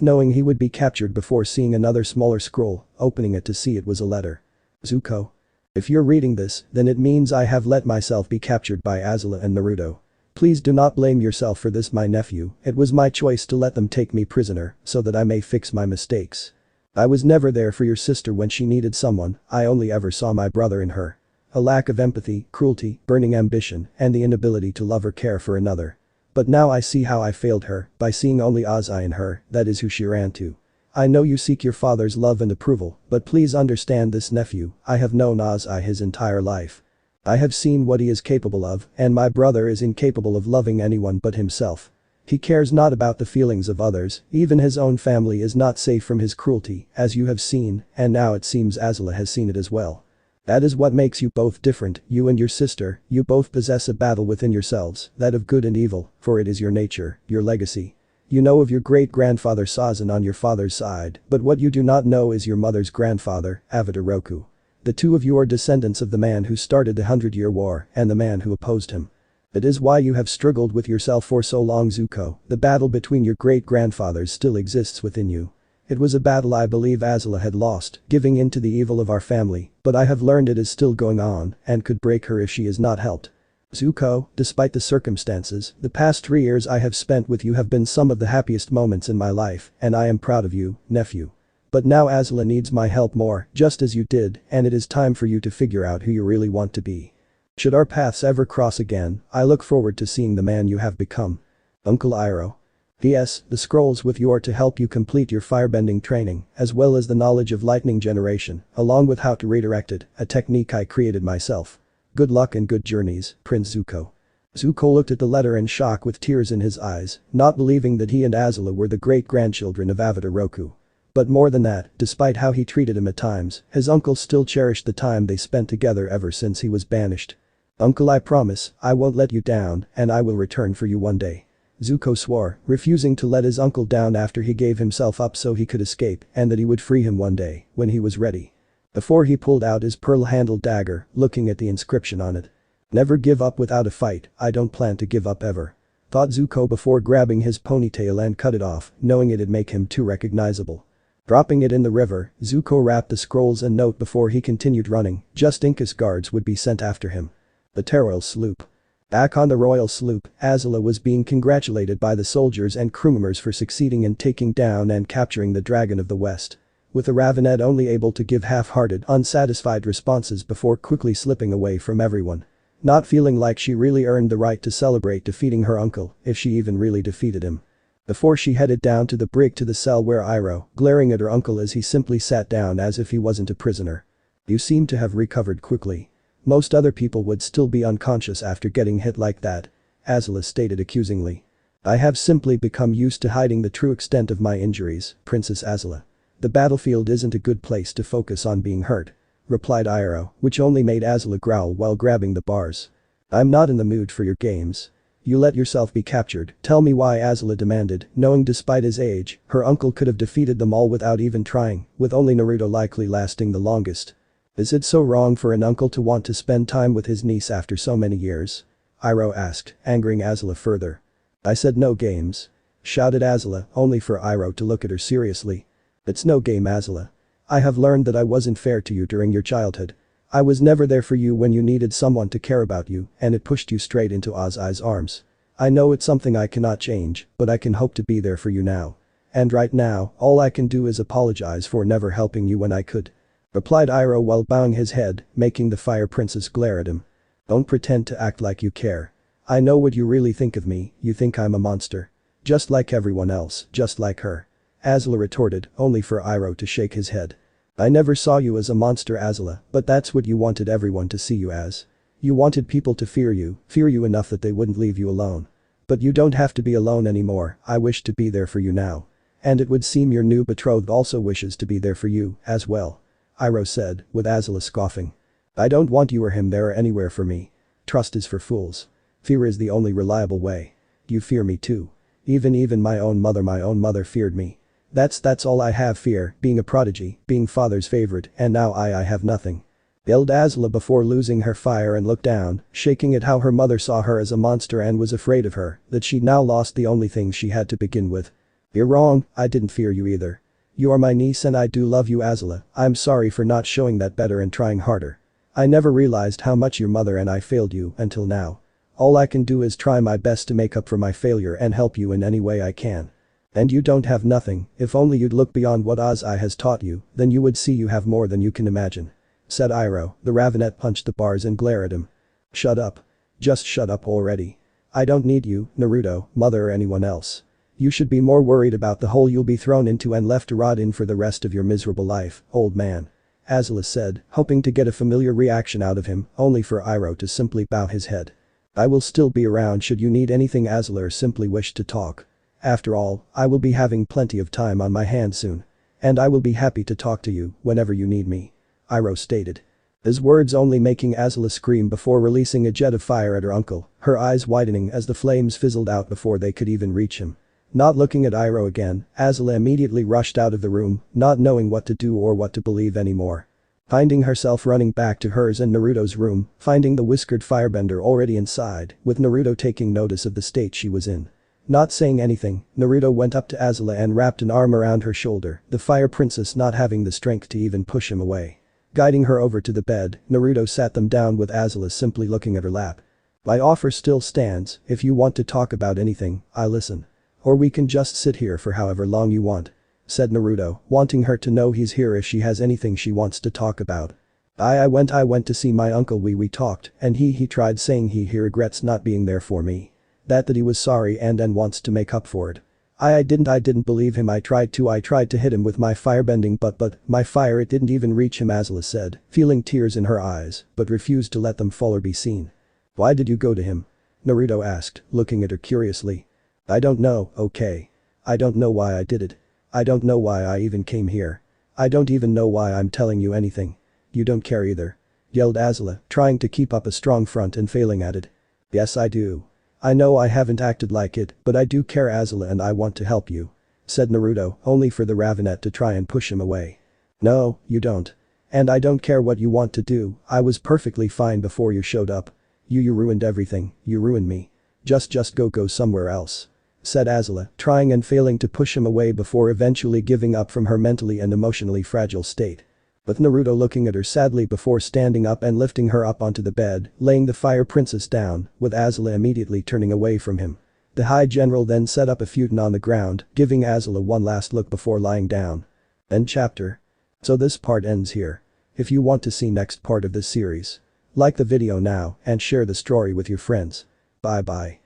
Speaker 1: knowing he would be captured before seeing another smaller scroll, opening it to see it was a letter. Zuko. If you're reading this, then it means I have let myself be captured by Azula and Naruto. Please do not blame yourself for this, my nephew, it was my choice to let them take me prisoner, so that I may fix my mistakes. I was never there for your sister when she needed someone, I only ever saw my brother in her. A lack of empathy, cruelty, burning ambition, and the inability to love or care for another. But now I see how I failed her, by seeing only Azai in her, that is who she ran to. I know you seek your father's love and approval, but please understand this, nephew, I have known Azai his entire life. I have seen what he is capable of, and my brother is incapable of loving anyone but himself. He cares not about the feelings of others, even his own family is not safe from his cruelty, as you have seen, and now it seems Azula has seen it as well. That is what makes you both different, you and your sister, you both possess a battle within yourselves, that of good and evil, for it is your nature, your legacy. You know of your great-grandfather Sazan on your father's side, but what you do not know is your mother's grandfather, Avatar Roku. The two of you are descendants of the man who started the 100-Year War and the man who opposed him. It is why you have struggled with yourself for so long, Zuko, the battle between your great-grandfathers still exists within you. It was a battle I believe Azula had lost, giving in to the evil of our family, but I have learned it is still going on and could break her if she is not helped. Zuko, despite the circumstances, the past 3 years I have spent with you have been some of the happiest moments in my life, and I am proud of you, nephew. But now Azula needs my help more, just as you did, and it is time for you to figure out who you really want to be. Should our paths ever cross again, I look forward to seeing the man you have become. Uncle Iroh. P.S. The scrolls with you are to help you complete your firebending training, as well as the knowledge of lightning generation, along with how to redirect it, a technique I created myself. Good luck and good journeys, Prince Zuko. Zuko looked at the letter in shock with tears in his eyes, not believing that he and Azula were the great-grandchildren of Avatar Roku. But more than that, despite how he treated him at times, his uncle still cherished the time they spent together ever since he was banished. Uncle, I promise, I won't let you down, and I will return for you one day. Zuko swore, refusing to let his uncle down after he gave himself up so he could escape and that he would free him one day, when he was ready. Before he pulled out his pearl-handled dagger, looking at the inscription on it. Never give up without a fight, I don't plan to give up ever. Thought Zuko before grabbing his ponytail and cut it off, knowing it'd make him too recognizable. Dropping it in the river, Zuko wrapped the scrolls and note before he continued running, just in case guards would be sent after him. The Teruel sloop. Back on the royal sloop, Azula was being congratulated by the soldiers and crew members for succeeding in taking down and capturing the Dragon of the West. With the Ravenet only able to give half-hearted, unsatisfied responses before quickly slipping away from everyone. Not feeling like she really earned the right to celebrate defeating her uncle, if she even really defeated him. Before she headed down to the brig to the cell where Iroh, glaring at her uncle as he simply sat down as if he wasn't a prisoner. You seem to have recovered quickly. Most other people would still be unconscious after getting hit like that, Azula stated accusingly. I have simply become used to hiding the true extent of my injuries, Princess Azula. The battlefield isn't a good place to focus on being hurt, replied Iroh, which only made Azula growl while grabbing the bars. I'm not in the mood for your games. You let yourself be captured, tell me why, Azula demanded, knowing despite his age, her uncle could have defeated them all without even trying, with only Naruto likely lasting the longest. Is it so wrong for an uncle to want to spend time with his niece after so many years? Iroh asked, angering Azula further. I said no games. Shouted Azula, only for Iroh to look at her seriously. It's no game, Azula. I have learned that I wasn't fair to you during your childhood. I was never there for you when you needed someone to care about you, and it pushed you straight into Azai's arms. I know it's something I cannot change, but I can hope to be there for you now. And right now, all I can do is apologize for never helping you when I could. Replied Iroh while bowing his head, making the Fire Princess glare at him. Don't pretend to act like you care. I know what you really think of me, you think I'm a monster. Just like everyone else, just like her. Azula retorted, only for Iroh to shake his head. I never saw you as a monster, Azula, but that's what you wanted everyone to see you as. You wanted people to fear you enough that they wouldn't leave you alone. But you don't have to be alone anymore, I wish to be there for you now. And it would seem your new betrothed also wishes to be there for you, as well. Iroh said, with Azula scoffing. I don't want you or him there or anywhere for me. Trust is for fools. Fear is the only reliable way. You fear me too. Even my own mother feared me. That's all I have fear, being a prodigy, being father's favorite, and now I have nothing. Yelled Azula before losing her fire and looked down, shaking at how her mother saw her as a monster and was afraid of her, that she'd now lost the only thing she had to begin with. You're wrong, I didn't fear you either. You are my niece and I do love you, Azula. I'm sorry for not showing that better and trying harder. I never realized how much your mother and I failed you until now. All I can do is try my best to make up for my failure and help you in any way I can. And you don't have nothing, if only you'd look beyond what Azai has taught you, then you would see you have more than you can imagine. Said Iroh. The Ravenet punched the bars and glared at him. Shut up. Just shut up already. I don't need you, Naruto, mother or anyone else. You should be more worried about the hole you'll be thrown into and left to rot in for the rest of your miserable life, old man. Azula said, hoping to get a familiar reaction out of him, only for Iroh to simply bow his head. I will still be around should you need anything, Azula, or simply wish to talk. After all, I will be having plenty of time on my hands soon. And I will be happy to talk to you whenever you need me. Iroh stated. His words only making Azula scream before releasing a jet of fire at her uncle, her eyes widening as the flames fizzled out before they could even reach him. Not looking at Iroh again, Azula immediately rushed out of the room, not knowing what to do or what to believe anymore. Finding herself running back to hers and Naruto's room, finding the whiskered firebender already inside, with Naruto taking notice of the state she was in. Not saying anything, Naruto went up to Azula and wrapped an arm around her shoulder, the fire princess not having the strength to even push him away. Guiding her over to the bed, Naruto sat them down with Azula simply looking at her lap. My offer still stands, if you want to talk about anything, I listen. Or we can just sit here for however long you want. Said Naruto, wanting her to know he's here if she has anything she wants to talk about. I went to see my uncle, we talked, and he tried saying he regrets not being there for me. That he was sorry and wants to make up for it. I didn't believe him. I tried to hit him with my firebending but my fire it didn't even reach him, Azula said, feeling tears in her eyes, but refused to let them fall or be seen. Why did you go to him? Naruto asked, looking at her curiously. I don't know, okay. I don't know why I did it. I don't know why I even came here. I don't even know why I'm telling you anything. You don't care either. Yelled Azula, trying to keep up a strong front and failing at it. Yes I do. I know I haven't acted like it, but I do care, Azula, and I want to help you. Said Naruto, only for the Ravenet to try and push him away. No, you don't. And I don't care what you want to do, I was perfectly fine before you showed up. You ruined everything, you ruined me. Just go somewhere else. Said Azula, trying and failing to push him away before eventually giving up from her mentally and emotionally fragile state. With Naruto looking at her sadly before standing up and lifting her up onto the bed, laying the fire princess down, with Azula immediately turning away from him. The High General then set up a futon on the ground, giving Azula one last look before lying down. End chapter. So this part ends here. If you want to see next part of this series, like the video now and share the story with your friends. Bye bye.